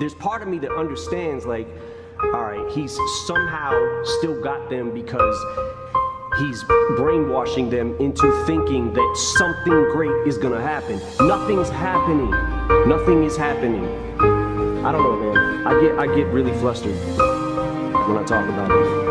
there's part of me that understands, like, all right, he's somehow still got them because he's brainwashing them into thinking that something great is gonna happen. Nothing's happening. Nothing is happening. I don't know, man. I get really flustered when I talk about it.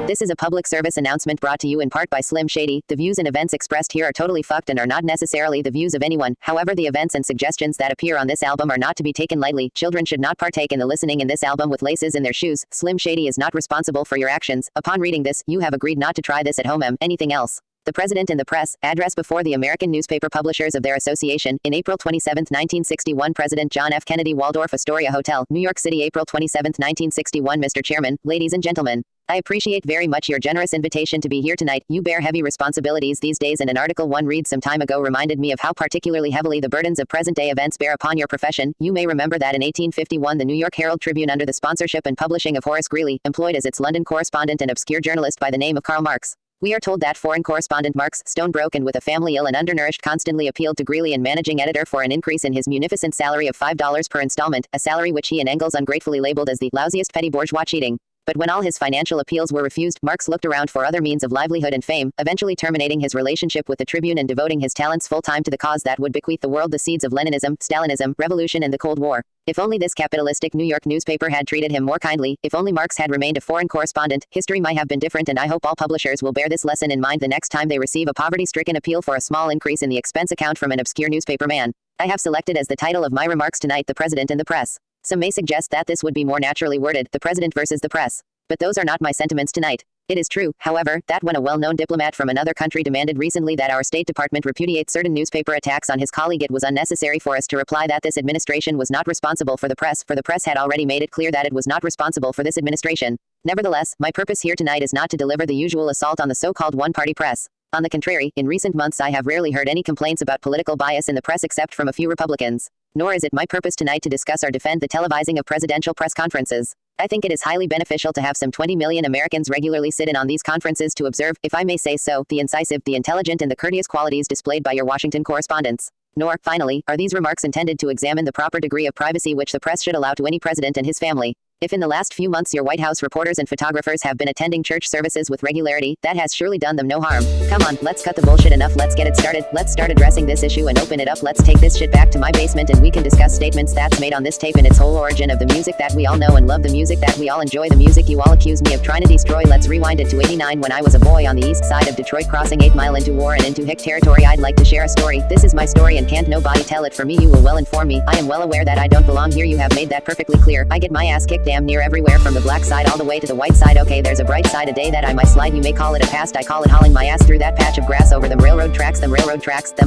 This is a public service announcement brought to you in part by Slim Shady. The views and events expressed here are totally fucked and are not necessarily the views of anyone. However, the events and suggestions that appear on this album are not to be taken lightly. Children should not partake in the listening in this album with laces in their shoes. Slim Shady is not responsible for your actions. Upon reading this, you have agreed not to try this at home. Anything else? The President and the Press, address before the American Newspaper Publishers of their Association, in April 27, 1961. President John F. Kennedy, Waldorf Astoria Hotel, New York City, April 27, 1961. Mr. Chairman, ladies and gentlemen, I appreciate very much your generous invitation to be here tonight. You bear heavy responsibilities these days, and an article one read some time ago reminded me of how particularly heavily the burdens of present-day events bear upon your profession. You may remember that in 1851 the New York Herald Tribune, under the sponsorship and publishing of Horace Greeley, employed as its London correspondent an obscure journalist by the name of Karl Marx. We are told that foreign correspondent Marx, stone-broken with a family ill and undernourished, constantly appealed to Greeley and managing editor for an increase in his munificent salary of $5 per installment, a salary which he and Engels ungratefully labeled as the lousiest petty bourgeois cheating. But when all his financial appeals were refused, Marx looked around for other means of livelihood and fame, eventually terminating his relationship with the Tribune and devoting his talents full-time to the cause that would bequeath the world the seeds of Leninism, Stalinism, revolution, and the Cold War. If only this capitalistic New York newspaper had treated him more kindly, if only Marx had remained a foreign correspondent, history might have been different, and I hope all publishers will bear this lesson in mind the next time they receive a poverty-stricken appeal for a small increase in the expense account from an obscure newspaper man. I have selected as the title of my remarks tonight, The President and the Press. Some may suggest that this would be more naturally worded, The President versus the Press. But those are not my sentiments tonight. It is true, however, that when a well-known diplomat from another country demanded recently that our State Department repudiate certain newspaper attacks on his colleague, it was unnecessary for us to reply that this administration was not responsible for the press, for the press had already made it clear that it was not responsible for this administration. Nevertheless, my purpose here tonight is not to deliver the usual assault on the so-called one-party press. On the contrary, in recent months I have rarely heard any complaints about political bias in the press except from a few Republicans. Nor is it my purpose tonight to discuss or defend the televising of presidential press conferences. I think it is highly beneficial to have some 20 million Americans regularly sit in on these conferences to observe, if I may say so, the incisive, the intelligent, and the courteous qualities displayed by your Washington correspondents. Nor, finally, are these remarks intended to examine the proper degree of privacy which the press should allow to any president and his family. If in the last few months your White House reporters and photographers have been attending church services with regularity, that has surely done them no harm. Come on, let's cut the bullshit enough, let's get it started, let's start addressing this issue and open it up. Let's take this shit back to my basement and we can discuss statements that's made on this tape in its whole origin of the music that we all know and love, the music that we all enjoy, the music you all accuse me of trying to destroy. Let's rewind it to '89 when I was a boy on the east side of Detroit, crossing 8 Mile into war and into hick territory. I'd like to share a story. This is my story and can't nobody tell it for me. You will well inform me. I am well aware that I don't belong here. You have made that perfectly clear. I get my ass kicked damn near everywhere, from the black side all the way to the white side. Okay, there's a bright side, a day that I might slide. You may call it a past, I call it hauling my ass through that patch of grass over them railroad tracks, them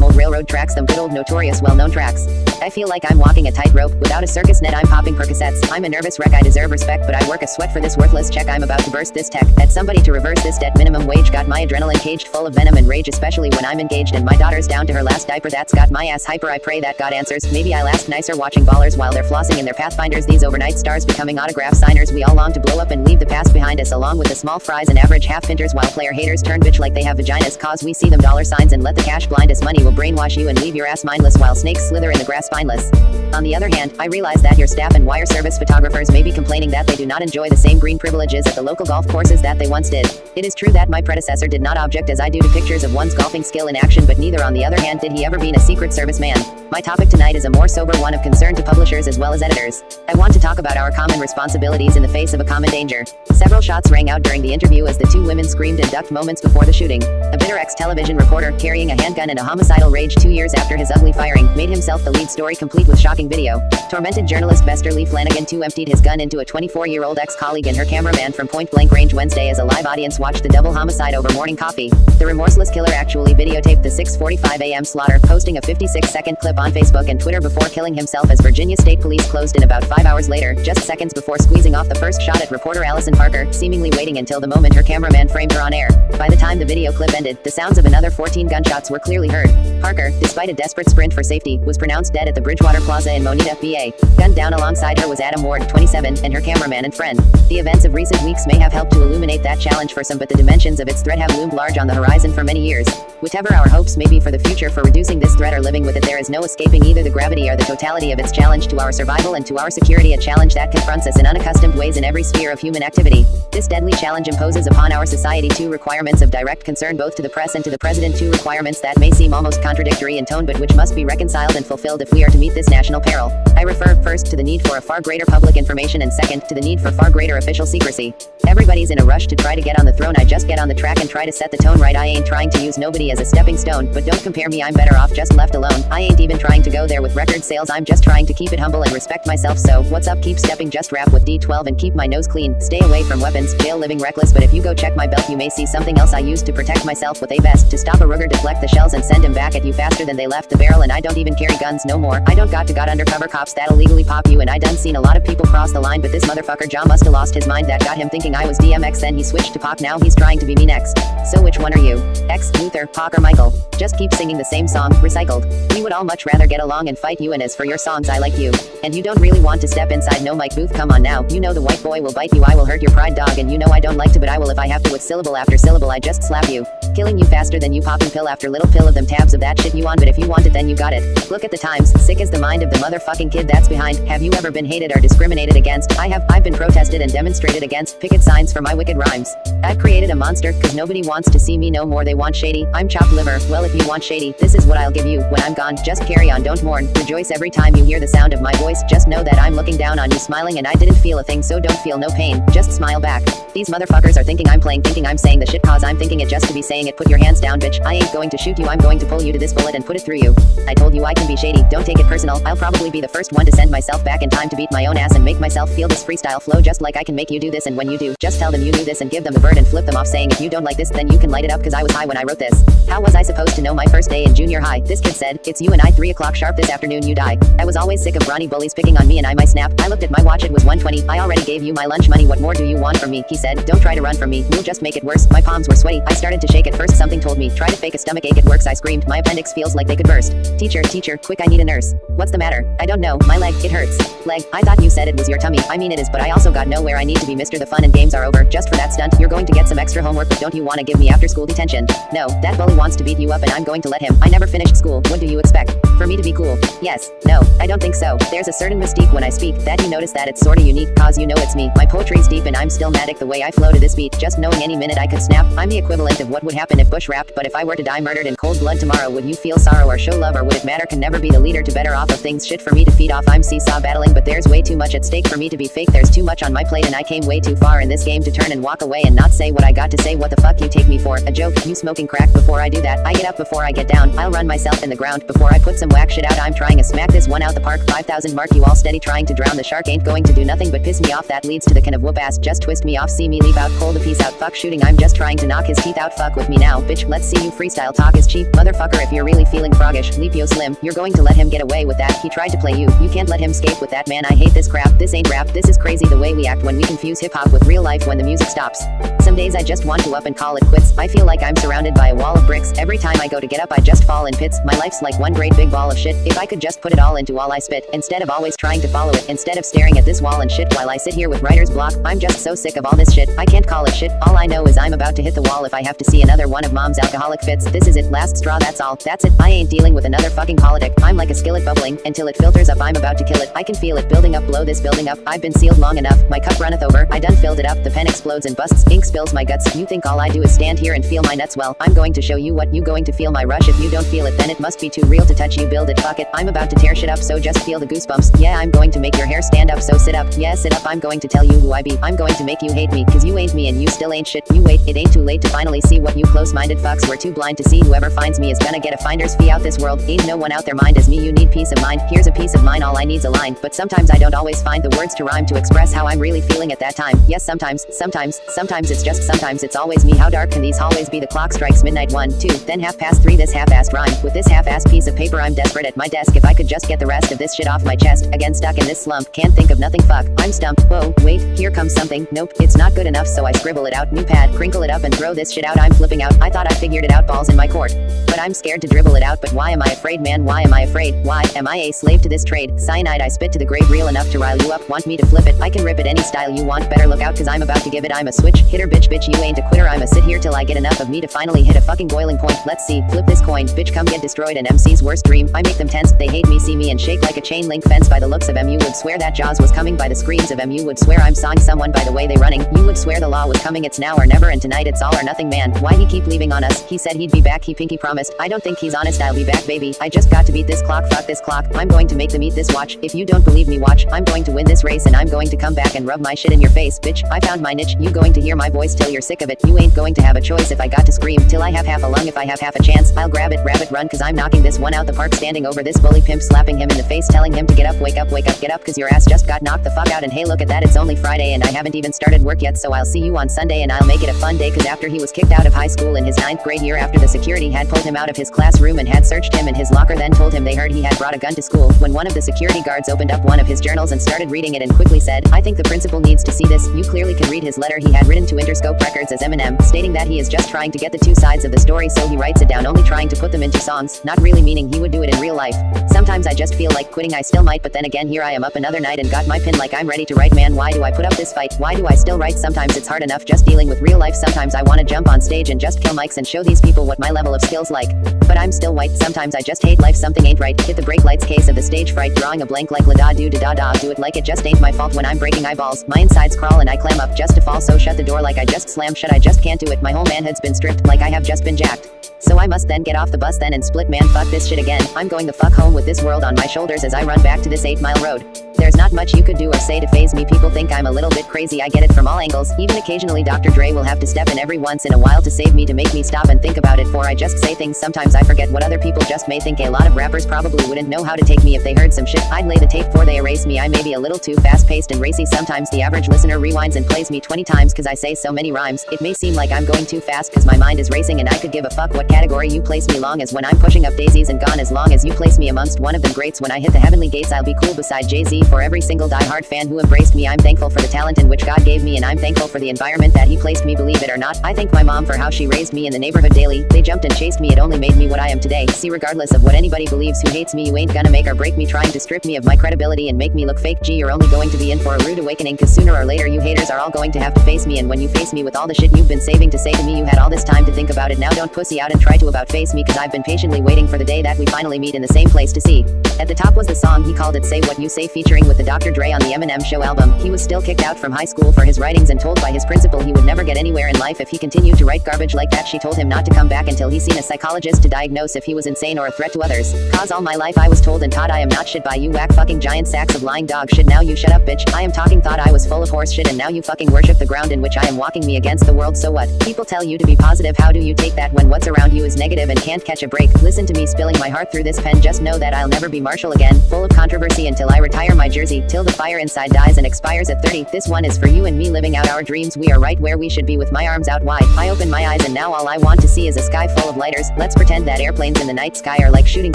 old railroad tracks, them good old notorious well-known tracks. I feel like I'm walking a tightrope without a circus net. I'm popping Percocets. I'm a nervous wreck. I deserve respect, but I work a sweat for this worthless check. I'm about to burst this tech at somebody to reverse this debt. Minimum wage got my adrenaline caged full of venom and rage, especially when I'm engaged and my daughter's down to her last diaper. That's got my ass hyper. I pray that God answers. Maybe I'll ask nicer watching ballers while they're flossing in their Pathfinders, these overnight stars becoming autograph signers. We all long to blow up and leave the past behind us, along with the small fries and average half pinters, while player haters turn bitch like they have vaginas, cause we see them dollar signs and let the cash blind us. Money will brainwash you and leave your ass mindless while snakes slither in the grass spineless. On the other hand, I realize that your staff and wire service photographers may be complaining that they do not enjoy the same green privileges at the local golf courses that they once did. It is true that my predecessor did not object as I do to pictures of one's golfing skill in action, but neither on the other hand did he ever being a Secret Service man. My topic tonight is a more sober one of concern to publishers as well as editors. I want to talk about our common responsibilities in the face of a common danger. Several shots rang out during the interview as the two women screamed and ducked moments before the shooting. A bitter ex-television reporter, carrying a handgun and a homicidal rage 2 years after his ugly firing, made himself the lead story complete with shocking video. Tormented journalist Bester Lee Flanagan too emptied his gun into a 24-year-old ex-colleague and her cameraman from point-blank range Wednesday as a live audience watched the double homicide over morning coffee. The remorseless killer actually videotaped the 6:45 a.m. slaughter, posting a 56-second clip on Facebook and Twitter before killing himself as Virginia State Police closed in about 5 hours later, just seconds before before squeezing off the first shot at reporter Allison Parker, seemingly waiting until the moment her cameraman framed her on air. By the time the video clip ended, the sounds of another 14 gunshots were clearly heard. Parker, despite a desperate sprint for safety, was pronounced dead at the Bridgewater Plaza in Moneta, VA. Gunned down alongside her was Adam Ward, 27, and her cameraman and friend. The events of recent weeks may have helped to illuminate that challenge for some, but the dimensions of its threat have loomed large on the horizon for many years. Whatever our hopes may be for the future for reducing this threat or living with it, there is no escaping either the gravity or the totality of its challenge to our survival and to our security, a challenge that confronts us in unaccustomed ways in every sphere of human activity. This deadly challenge imposes upon our society two requirements of direct concern both to the press and to the president, two requirements that may seem almost contradictory in tone but which must be reconciled and fulfilled if we are to meet this national peril. I refer, first, to the need for a far greater public information and second, to the need for far greater official secrecy. Everybody's in a rush to try to get on the throne. I just get on the track and try to set the tone right. I ain't trying to use nobody as a stepping stone, but don't compare me, I'm better off just left alone. I ain't even trying to go there with record sales, I'm just trying to keep it humble and respect myself. So, what's up, keep stepping, just rap with D12 and keep my nose clean. Stay away from weapons, jail living reckless, but if you go check my belt you may see something else I used to protect myself with a vest. To stop a Ruger, deflect the shells and send him back at you faster than they left the barrel, and I don't even carry guns no more. I don't got undercover cops that'll legally pop you, and I done seen a lot of people cross the line, but this motherfucker Jaw musta lost his mind. That got him thinking I was DMX, then he switched to Pac, now he's trying to be me next. So which one are you? X, Luther, Pac or Michael? Just keep singing the same song, recycled. We would all much rather get along and fight you, and as for your songs I like you. And you don't really want to step inside no mic booth, come on now. You know the white boy will bite you, I will hurt your pride dog, and you know I don't like to, but I will if I have to, with syllable after syllable I just slap you. Killing you faster than you popping pill after little pill of them tabs of that shit you on, but if you want it then you got it. Look at the times, sick is the mind of the motherfucking kid that's behind. Have you ever been hated or discriminated against? I've been protested and demonstrated against, picket signs for my wicked rhymes. I've created a monster, cause nobody wants to see me no more, they want shady. I'm chopped liver, well if you want shady, this is what I'll give you when I'm gone. Just carry on, don't mourn, rejoice every time you hear the sound of my voice. Just know that I'm looking down on you smiling and I didn't feel a thing, so don't feel no pain, just smile back. These motherfuckers are thinking I'm playing, thinking I'm saying the shit cause I'm thinking it just to be saying it. Put your hands down bitch, I ain't going to shoot you, I'm going to pull you to this bullet and put it through you. I told you I can be shady, don't take it personal, I'll probably be the first one to send myself back in time to beat my own ass and make myself feel this freestyle flow just like I can make you do this, and when you do, just tell them you knew this and give them the bird and flip them off saying if you don't like this then you can light it up, cause I was high when I wrote this. How was I supposed to know my first day in junior high? This kid said, it's you and I, 3 o'clock sharp this afternoon you die. I was always sick of brawny bullies picking on me and I my snap. I looked at my watch, it was 1:20, I already gave you my lunch money, what more do you want from me? He said, don't try to run from me, you'll just make it worse. My palms were sweaty, I started to shake at first, something told me, try to fake a stomach ache, it works. I screamed, my appendix feels like they could burst. Teacher, quick I need a nurse. What's the matter? I don't know, my leg, it hurts. Leg, I thought you said it was your tummy. I mean it is, but I also got nowhere I need to be, mister, the fun and games are over. Just for that stunt, you're going to get some extra homework, but don't you want to give me after school detention? No, that bully wants to beat you up and I'm going to let him. I never finished school, what do you expect? For me to be cool? Yes, no, I don't think so. There's a certain mystique when I speak, that you notice that it's sorta unique, cause you know it's me. My poetry's deep and I'm still matic the way I flow to this beat, just knowing any minute I could snap. I'm the equivalent of what would happen if Bush rapped, but if I were to die murdered in cold blood tomorrow, would you feel sorrow or show love, or would it matter? Can never be the leader to better off of things, shit for me to feed off. I'm seesaw battling, but there's way too much at stake for me to be fake. There's too much on my plate and I came way too far in this game to turn and walk away and not say what I got to say. What the fuck you take me for? A joke? You smoking crack? Before I do that, I get up before I get down. I'll run myself in the ground before I put some whack shit out. I'm trying to smack this one out the park. 5,000 mark, you all steady trying to drown the shark, ain't going to do nothing but piss me off. That leads to the kind of whoop ass, just twist me off, see me leave out cold, a piece out, fuck shooting, I'm just trying to knock his teeth out. Fuck with me now, bitch, let's see you freestyle. Talk is cheap, motherfucker, if you're really feeling froggish, leap yo slim, you're going to let him get away with that. He tried to play you can't let him escape with that, man. I hate this crap, this ain't rap, this is crazy the way we act when we confuse hip-hop with real life when the music stops. Some days I just want to up and call it quits. I feel like I'm surrounded by a wall of bricks. Every time I go to get up I just fall in pits. My life's like one great big ball of shit. If I could just put it all into all I spit, instead of always trying to follow it, instead of staring at this wall and shit while I sit here with writer's block. I'm just so sick of all this shit, I can't call it shit. All I know is I'm about to hit the wall if I have to see another one of mom's alcoholic fits. This is it, last straw, that's all, that's it. I ain't dealing with another fucking politic. I'm like a skillet bubbling, until it filters up, I'm about to kill it. I can feel it building up, blow this building up. I've been sealed long enough, my cup runneth over, I done filled it up. The pen explodes and busts, ink spills my guts. You think all I do is stand here and feel my nuts? Well, I'm going to show you what. You going to feel my rush. If you don't feel it then it must be too real to touch. You build it, fuck it, I'm about to tear shit up, so just feel the goosebumps. Yeah, I'm going to make your hair stand up, so sit up. Yeah, sit up, I'm going to tell you who I be. I'm going to make you hate me, cause you ain't me and you still ain't shit. You wait, it ain't too late to finally see what you close-minded fucks were too blind to see. Whoever finds me is gonna get a finder's fee out this world. Ain't no one out there mind as me. You need peace of mind, here's a piece of mine, all I need's a line. But sometimes I don't always find the words to rhyme to express how I'm really feeling at that time. Yes, sometimes it's just sometimes it's always me. How dark can these hallways be? The clock strikes midnight, 1, 2, then 3:30. This half-assed rhyme with this half-assed piece of paper I'm I'm desperate at my desk. If I could just get the rest of this shit off my chest. Again stuck in this slump, can't think of nothing, fuck, I'm stumped. Whoa, wait, here comes something. Nope, it's not good enough, so I scribble it out. New pad, crinkle it up and throw this shit out. I'm flipping out, I thought I figured it out, balls in my court. But I'm scared to dribble it out. But why am I afraid, man? Why am I afraid? Why am I a slave to this trade? Cyanide I spit to the grave, real enough to rile you up. Want me to flip it? I can rip it any style you want. Better look out, cause I'm about to give it. I'm a switch hitter, bitch, you ain't a quitter. I'ma sit here till I get enough of me to finally hit a fucking boiling point. Let's see, flip this coin, bitch, come get destroyed. An MC's worst dream, I make them tense. They hate me, see me and shake like a chain link fence. By the looks of M, you would swear that Jaws was coming. By the screams of M, you would swear I'm sawing someone. By the way they running, you would swear the law was coming. It's now or never, and tonight it's all or nothing, man. Why he keep leaving on us? He said he'd be back, he pinky promised. I don't think he's honest. I'll be back, baby. I just got to beat this clock, fuck this clock. I'm going to make them eat this watch. If you don't believe me, watch. I'm going to win this race, and I'm going to come back and rub my shit in your face, bitch. I found my niche. You going to hear my voice till you're sick of it. You ain't going to have a choice. If I got to scream till I have half a lung, if I have half a chance, I'll grab it, rabbit, run, cause I'm knocking this one out the park. Standing over this bully pimp, slapping him in the face, telling him to get up, wake up, get up, cause your ass just got knocked the fuck out. And hey, look at that, it's only Friday and I haven't even started work yet, so I'll see you on Sunday and I'll make it a fun day. Cause after he was kicked out of high school in his 9th grade year, after the security had pulled him out of his classroom and had searched him in his locker, then told him they heard he had brought a gun to school, when one of the security guards opened up one of his journals and started reading it and quickly said, I think the principal needs to see this. You clearly can read his letter he had written to Interscope Records as Emin3m, stating that he is just trying to get the two sides of the story, so he writes it down, only trying to put them into songs, not really meaning he would do it in real life. Sometimes I just feel like quitting, I still might, but then again here I am up another night and got my pin like I'm ready to write, man. Why do I put up this fight? Why do I still write? Sometimes it's hard enough just dealing with real life. Sometimes I wanna jump on stage and just kill mics and show these people what my level of skill's like. But I'm still white. Sometimes I just hate life, something ain't right. Hit the brake lights, case of the stage fright, drawing a blank like la da do da da. Do it like it just ain't my fault when I'm breaking eyeballs. My insides crawl and I clam up just to fall, so shut the door like I just slam shut. I just can't do it. My whole manhood's been stripped like I have just been jacked. So I must then get off the bus then and split, man, fuck this shit again. I'm going the fuck home with this world on my shoulders as I run back to this 8-mile road. There's not much you could do or say to faze me. People think I'm a little bit crazy, I get it from all angles. Even occasionally Dr. Dre will have to step in every once in a while to save me, to make me stop and think about it, for I just say things sometimes I forget what other people just may think. A lot of rappers probably wouldn't know how to take me if they heard some shit I'd lay the tape for they erase me. I may be a little too fast-paced and racy sometimes. The average listener rewinds and plays me 20 times cause I say so many rhymes. It may seem like I'm going too fast cause my mind is racing, and I could give a fuck what category you place me, long as when I'm pushing up daisies and gone, as long as you place me amongst one of them greats. When I hit the heavenly gates I'll be cool beside Jay-Z. For every single die-hard fan who embraced me, I'm thankful for the talent in which God gave me, and I'm thankful for the environment that he placed me, believe it or not. I thank my mom for how she raised me in the neighborhood daily. They jumped and chased me, it only made me what I am today. See, regardless of what anybody believes who hates me, you ain't gonna make or break me trying to strip me of my credibility and make me look fake. Gee, you're only going to be in for a rude awakening, cause sooner or later you haters are all going to have to face me. And when you face me with all the shit you've been saving to say to me, you had all this time to think about it. Now don't pussy out and try to about face me, cause I've been patiently waiting for the day that we finally meet in the same place to see. At the top was the song, he called it Say What You Say, featuring with the Dr. Dre on the Emin3m Show album. He was still kicked out from high school for his writings and told by his principal he would never get anywhere in life if he continued to write garbage like that. She told him not to come back until he's seen a psychologist to diagnose if he was insane or a threat to others. Cause all my life I was told and taught I am not shit by you whack fucking giant sacks of lying dog shit. Now you shut up, bitch. I am talking, thought I was full of horse shit, and now you fucking worship the ground in which I am walking, me against the world. So what? People tell you to be positive, how do you take that when what's around you is negative and can't catch a break? Listen to me spilling my heart through this pen, just know that I'll never be Marshall again. Full of controversy until I retire my jersey, till the fire inside dies and expires at 30. This one is for you and me living out our dreams. We are right where we should be with my arms out wide. I open my eyes and now all I want to see is a sky full of lighters. Let's pretend that airplanes in the night sky are like shooting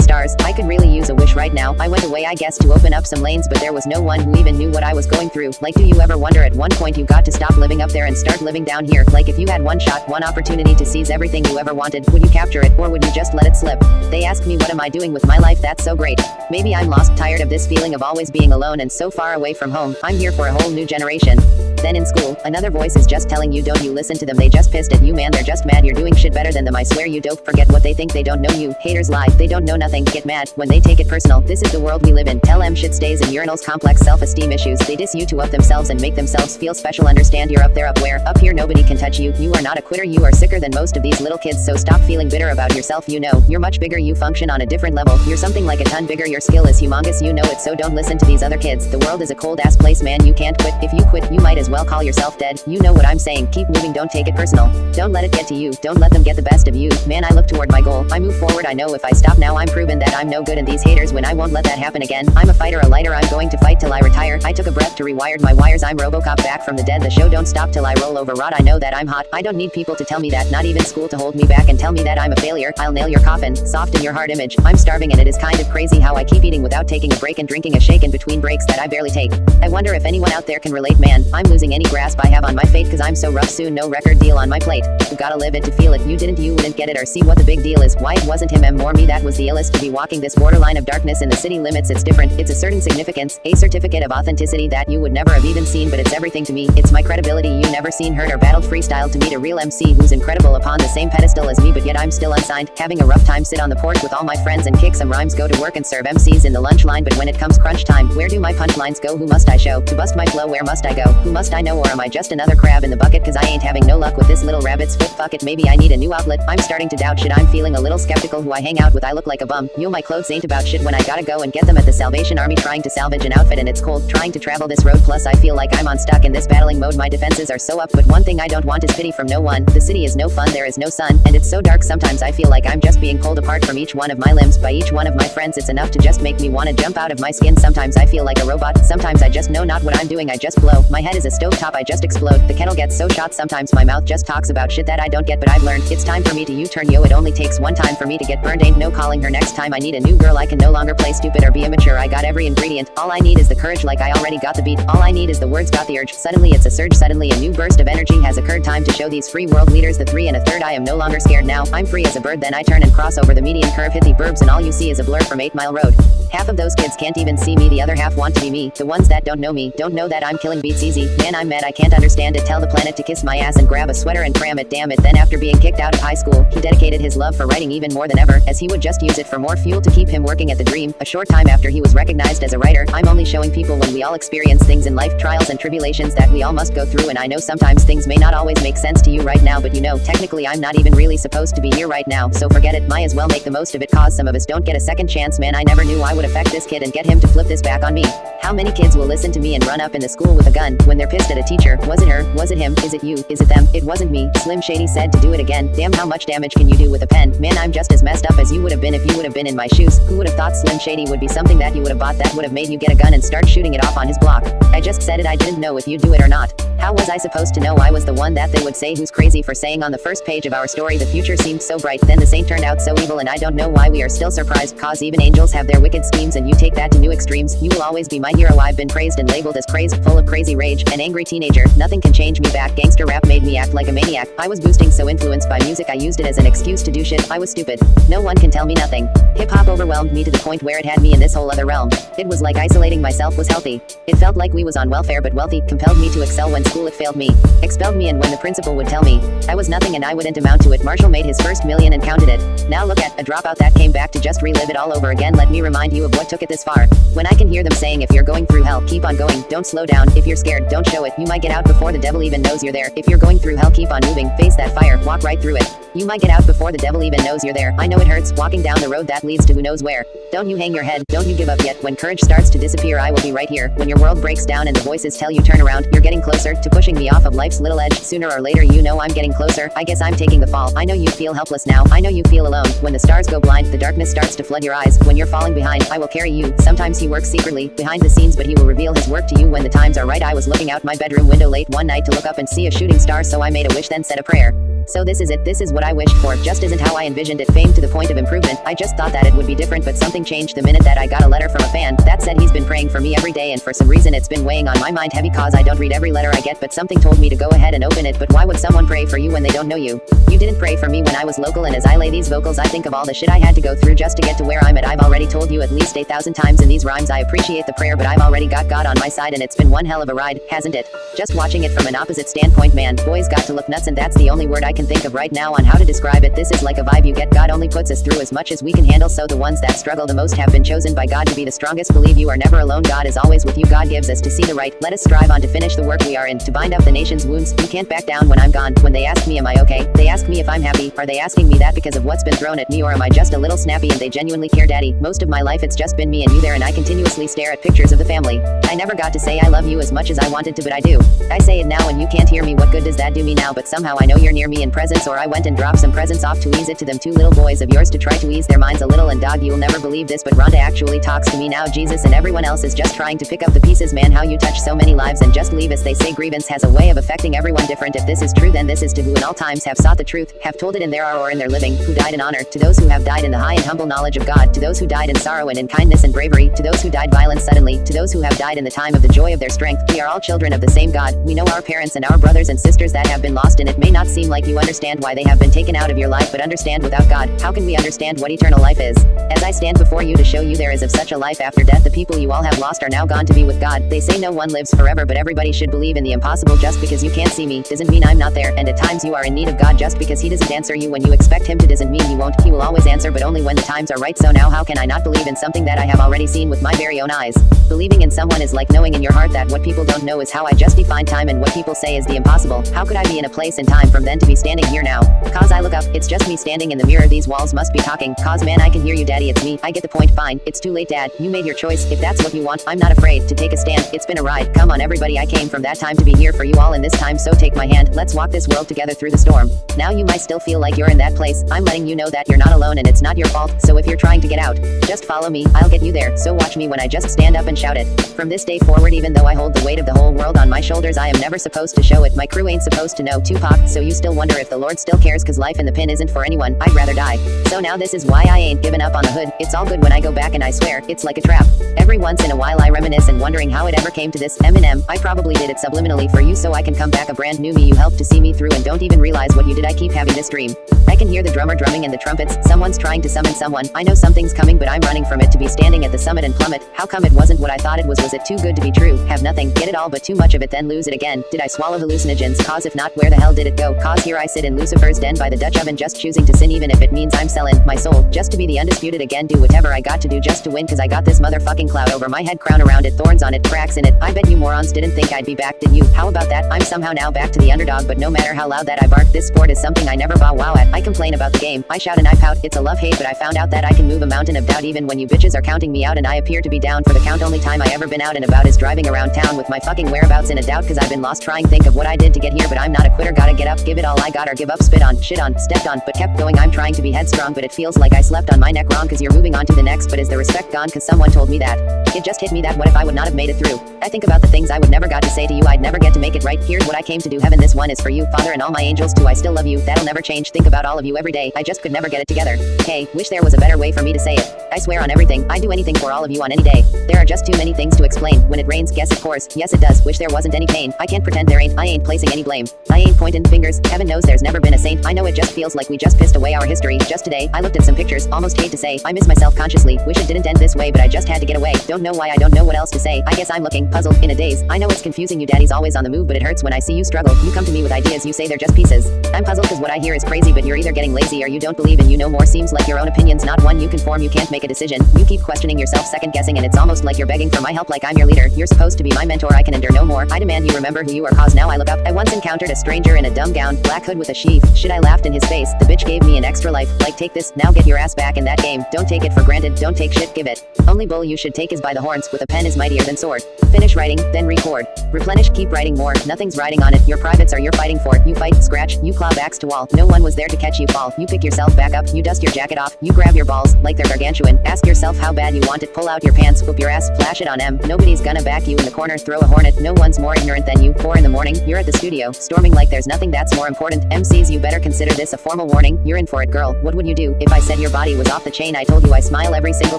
stars. I could really use a wish right now. I went away I guess to open up some lanes, but there was no one who even knew what I was going through. Like, do you ever wonder at one point you got to stop living up there and start living down here? Like, if you had one shot, one opportunity to seize everything you ever wanted, would you capture it or would you just let it slip? They ask me what am I doing with my life that's so great. Maybe I'm lost, tired of this feeling of always being alone and so far away from home. I'm here for a whole new generation. Then in school, another voice is just telling you don't you listen to them, they just pissed at you, man, they're just mad, you're doing shit better than them, I swear you dope, forget what they think, they don't know you. Haters lie, they don't know nothing, get mad when they take it personal. This is the world we live in. Tell them shit stays in urinals, complex self-esteem issues. They diss you to up themselves and make themselves feel special. Understand you're up there, up where? Up here nobody can touch you. You are not a quitter, you are sicker than most of these little kids, so stop feeling bitter about yourself. You know you're much bigger, you function on a different level. You're something like a ton bigger, your skill is humongous, you know it, so don't listen to these other kids. The world is a cold ass place, man, you can't quit. If you quit you might as well call yourself dead. You know what I'm saying, keep moving, don't take it personal. Don't let it get to you, don't let them get the best of you. Man, I look toward my goal, I move forward, I know if I stop now I'm proven that I'm no good, and these haters win, I won't let that happen again. I'm a fighter, a lighter, I'm going to fight till I retire. I took a breath to rewired my wires. I'm RoboCop back from the dead. The show don't stop till I roll over rot. I know that I'm hot. I don't need people to tell me that. Not even school to hold me back and tell me that I'm a failure. I'll nail your coffin, soft in your heart image. I'm starving and it is kind of crazy how I keep eating without taking a break and drinking a shake in between breaks that I barely take. I wonder if anyone out there can relate, man. I'm losing any grasp I have on my fate cause I'm so rough. Soon no record deal on my plate. You gotta live it to feel it. You wouldn't get it or see what the big deal is. Why it wasn't him or me that was the illest to be walking this borderline of darkness in the city limits. It's different. It's a certain significance, a certificate of authenticity that you would never have even seen, but it's everything to me. It's my credibility you never seen, heard or battled. Freestyle to meet a real MC who's incredible upon the same pedestal as me, but yet I'm still unsigned. Having a rough time, sit on the porch with all my friends and kick some rhymes, go to work and serve MCs in the lunch line, but when it comes crunch time, where do my punchlines go? Who must I show to bust my flow? Where must I go? Who must I know? Or am I just another crab in the bucket cause I ain't having no luck with this little rabbit's foot? Fuck it, maybe I need a new outlet. I'm starting to doubt shit. I'm feeling a little skeptical who I hang out with. I look like a bum. Yo, my clothes ain't about shit when I gotta go and get them at the Salvation Army, trying to salvage an outfit and it's cold, trying to travel this road. Plus I feel like I'm stuck in this battling mode. My defenses are so up, but one thing I don't want is pity from no one. The city is no fun, there is no sun, and it's so dark sometimes I feel like I'm just being pulled apart from each one of my limbs by each one of my friends. It's enough to just make me wanna jump out of my skin. Sometimes I feel like a robot, sometimes I just know not what I'm doing, I just blow. My head is a stovetop, I just explode. The kettle gets so shot sometimes my mouth just talks about shit that I don't get, but I've learned it's time for me to U-turn. Yo, it only takes one time for me to get burned, ain't no calling her next time. I need a new girl, I can no longer play stupid or be immature. I got every ingredient, all I need is the courage, like I already got the beat. All I need is the words, got the urge. Suddenly it's a surge, suddenly a new burst of energy has occurred. Time to show these free world leaders the 3 1/3. I am no longer scared now, I'm free as a bird. Then I turn and cross over the median curve, hit the burbs, and all you see is a blur from 8 Mile Road. Half of those kids can't even see me, the other half want to be me. The ones that don't know me don't know that I'm killing beats easy. Man, I'm mad, I can't understand it. Tell the planet to kiss my ass and grab a sweater and cram it, damn it. Then after being kicked out of high school, he dedicated his love for writing even more than ever, as he would just use it for more fuel to keep him working at the dream. A short time after he was recognized as a writer, I'm only showing people when we all experience things in life, trials and tribulations that we all must go through. And I know sometimes things may not always make sense to you right now, but you know, technically I'm not even really supposed to be here right now, so forget it. Might as well make the most of it cause some of us don't get a second chance. Man, I never knew I would affect this kid and get him to flip this back on me. How many kids will listen to me and run up in the school with a gun when they're pissed at a teacher? Was it her? Was it him? Is it you? Is it them? It wasn't me. Slim Shady said to do it again. Damn, how much damage can you do with a pen? Man, I'm just as messed up as you would have been if you would have been in my shoes. Who would have thought Slim Shady would be something that you would have bought that would have made you get a gun and start shooting it off on his block? I just said it, I didn't know if you'd do it or not. How was I supposed to know I was the one that they would say who's crazy for saying on the first page of our story the future seemed so bright, then the saint turned out so evil, and I don't know why we are still surprised, cause even angels have their wicked schemes and you take that to new extremes. You will always be my hero, I've been praised and labeled as crazed, full of crazy rage, an angry teenager. Nothing can change me back, gangster rap made me act like a maniac. I was boosting, so influenced by music I used it as an excuse to do shit. I was stupid. No one can tell me nothing. Hip-hop overwhelmed me to the point where it had me in this whole other realm. It was like isolating myself was healthy. It felt like we was on welfare but wealthy, compelled me to excel when school it failed me, expelled me, and when the principal would tell me I was nothing and I wouldn't amount to it. Marshall made his first million and counted it. Now look at a dropout that came back to just relive it all over again. Let me remind you of what took it this far. When I can hear them saying, if you're going through hell, keep on going, don't slow down. If you're scared, don't show it. You might get out before the devil even knows you're there. If you're going through hell, keep on moving, face that fire, walk right through it. You might get out before the devil even knows you're there. I know it hurts, walking down the road that leads to who knows where. Don't you hang your head, don't you give up yet. When courage starts to disappear, I will be right here. When your world breaks down and the voices tell you turn around, you're getting closer to pushing me off of life's little edge. Sooner or later, you know I'm getting closer. I guess I'm taking the fall. I know you feel helpless now, I know you feel alone. When the stars go blind, the darkness starts to flood your eyes. When you're falling behind, I will carry you. Sometimes he works secretly, behind the scenes, but he will reveal his work to you when the times are right. I was looking out my bedroom window late one night to look up and see a shooting star, so I made a wish then said a prayer. So this is it, this is what I wished for, just isn't how I envisioned it. Fame to the point of improvement, I just thought that it would be different, but something changed the minute that I got a letter from a fan that said he's been praying for me every day, and for some reason it's been weighing on my mind heavy, cause I don't read every letter I get, but something told me to go ahead and open it. But why would someone pray for you when they don't know you? You didn't pray for me when I was local, and as I lay these vocals I think of all the shit I had to go through just to get to where I'm at. I've already told you at least 8,000 times in these rhymes I appreciate the prayer, but I've already got God on my side, and it's been one hell of a ride, hasn't it? Just watching it from an opposite standpoint, man, boys got to look nuts, and that's the only word I can think of right now on how to describe it. This is like a vibe you get. God only puts us through as much as we can handle, so the ones that struggle the most have been chosen by God to be the strongest. Believe you are never alone, God is always with you. God gives us to see the right, let us strive on to finish the work we are in, to bind up the nation's wounds. We can't back down when I'm gone. When they ask me am I okay, they ask me if I'm happy. Are they asking me that because of what's been thrown at me, or am I just a little snappy and they genuinely care? Daddy, most of my life it's just been me and you there, and I continuously stare at pictures of the family. I never got to say I love you as much as I wanted to, but I do. I say it now and you can't hear me. What good does that do me now? But somehow I know you're near me, and in presents, or I went and dropped some presents off to ease it to them two little boys of yours to try to ease their minds a little. And dog, you'll never believe this, but Rhonda actually talks to me now. Jesus, and everyone else is just trying to pick up the pieces. Man, how you touch so many lives and just leave us. They say grievance has a way of affecting everyone different. If this is true, then this is to who in all times have sought the truth, have told it in their hour or in their living, who died in honor, to those who have died in the high and humble knowledge of God, to those who died in sorrow and in kindness and bravery, to those who died violent suddenly, to those who have died in the time of the joy of their strength. We are all children of the same God. We know our parents and our brothers and sisters that have been lost, and it may not seem like you understand why they have been taken out of your life, but understand, without God, how can we understand what eternal life is? As I stand before you to show you there is of such a life after death. The people you all have lost are now gone to be with God. They say no one lives forever, but everybody should believe in the impossible. Just because you can't see me doesn't mean I'm not there, and at times you are in need of God. Just because he doesn't answer you when you expect him to doesn't mean he won't. He will always answer, but only when the times are right. So now how can I not believe in something that I have already seen with my very own eyes? Believing in someone is like knowing in your heart that what people don't know is how I just define time, and what people say is the impossible. How could I be in a place and time from then to be standing here now? Cause I look up, it's just me standing in the mirror. These walls must be talking. Cause man, I can hear you daddy, it's me. I get the point, fine. It's too late dad, you made your choice. If that's what you want, I'm not afraid to take a stand. It's been a ride. Come on everybody, I came from that time to be here for you all in this time. So take my hand, let's walk this world together through the storm. Now you might still feel like you're in that place. I'm letting you know that you're not alone and it's not your fault. So if you're trying to get out, just follow me, I'll get you there. So watch me when I just stand up and shout it. From this day forward, even though I hold the weight of the whole world on my shoulders, I am never supposed to show it. My crew ain't supposed to know. Tupac. So you still wonder if the Lord still cares, cause life in the pin isn't for anyone. I'd rather die. So now this is why I ain't given up on the hood. It's all good when I go back, and I swear it's like a trap. Every once in a while I reminisce and wondering how it ever came to this. Emin3m, I probably did it subliminally for you so I can come back a brand new me. You helped to see me through and don't even realize what you did. I keep having this dream. I can hear the drummer drumming and the trumpets. Someone's trying to summon someone. I know something's coming, but I'm running from it. To be standing at the summit and plummet. How come it wasn't what I thought it was? Was it too good to be true? Have nothing, get it all, but too much of it, then lose it again. Did I swallow hallucinogens? Cause if not, where the hell did it go? Cause here I sit in Lucifer's den by the Dutch oven, just choosing to sin, even if it means I'm selling my soul just to be the undisputed again. Do whatever I got to do just to win, cause I got this motherfucking cloud over my head, crown around it, thorns on it, cracks in it. I bet you morons didn't think I'd be back, did you? How about that? I'm somehow now back to the underdog, but no matter how loud that I bark, this sport is something I never bow wow at. I complain about the game, I shout and I pout, it's a love-hate, but I found out that I can move a mountain of doubt even when you bitches are counting me out, and I appear to be down for the count. Only time I ever been out and about is driving around town with my fucking whereabouts in a doubt, cause I've been lost trying think of what I did to get here, but I'm not a quitter, gotta get up, give it all I got, or give up, spit on, shit on, stepped on, but kept going. I'm trying to be headstrong, but it feels like I slept on my neck wrong, cause you're moving on to the next. But is the respect gone? Cause someone told me that. It just hit me that what if I would not have made it through? I think about the things I would never got to say to you. I'd never get to make it right. Here's what I came to do. Heaven, this one is for you, Father, and all my angels too. I still love you, that'll never change. Think about all of you every day. I just could never get it together. Hey, wish there was a better way for me to say it. I swear on everything, I'd do anything for all of you on any day. There are just too many things to explain. When it rains, guess of course, yes it does. Wish there wasn't any pain. I can't pretend there ain't. I ain't placing any blame. I ain't pointing fingers. Heaven knows there's never been a saint. I know it just feels like we just pissed away our history. Just today, I looked at some pictures, almost hate to say, I miss myself consciously. Wish it didn't end this way, but I just had to get away. Don't know why, I don't know what else to say. I guess I'm looking puzzled in a daze. I know it's confusing, you daddy's always on the move, but it hurts when I see you struggle. You come to me with ideas, you say they're just pieces. I'm puzzled cause what I hear is crazy, but you're either getting lazy or you don't believe and you know more. Seems like your own opinion's not one you can form. You can't make a decision. You keep questioning yourself, second guessing, and it's almost like you're begging for my help, like I'm your leader. You're supposed to be my mentor, I can endure no more. I demand you remember who you are, cause now I look up. I once encountered a stranger in a dumb gown, black hood with a sheath. Shit, I laughed in his face. The bitch gave me an extra life, like take this, now get your ass back in that game. Don't take it for granted, don't take shit, give it. Only bull you should take is by the horns, with a pen is mightier than sword. Finish writing, then record. Replenish, keep writing more, nothing's riding on it. Your privates are you're fighting for. You fight, scratch, you claw backs to wall. No one was there to catch you fall. You pick yourself back up, you dust your jacket off, you grab your balls, like they're gargantuan. Ask yourself how bad you want it, pull out your pants, whoop your ass, flash it on M. Nobody's gonna back you in the corner, throw a hornet. No one's more ignorant than you. 4 in the morning, you're at the studio, storming like there's nothing that's more important. MCs, you better consider this a formal warning. You're in for it, girl. What would you do if I said your body was off the chain? I told you I smile every single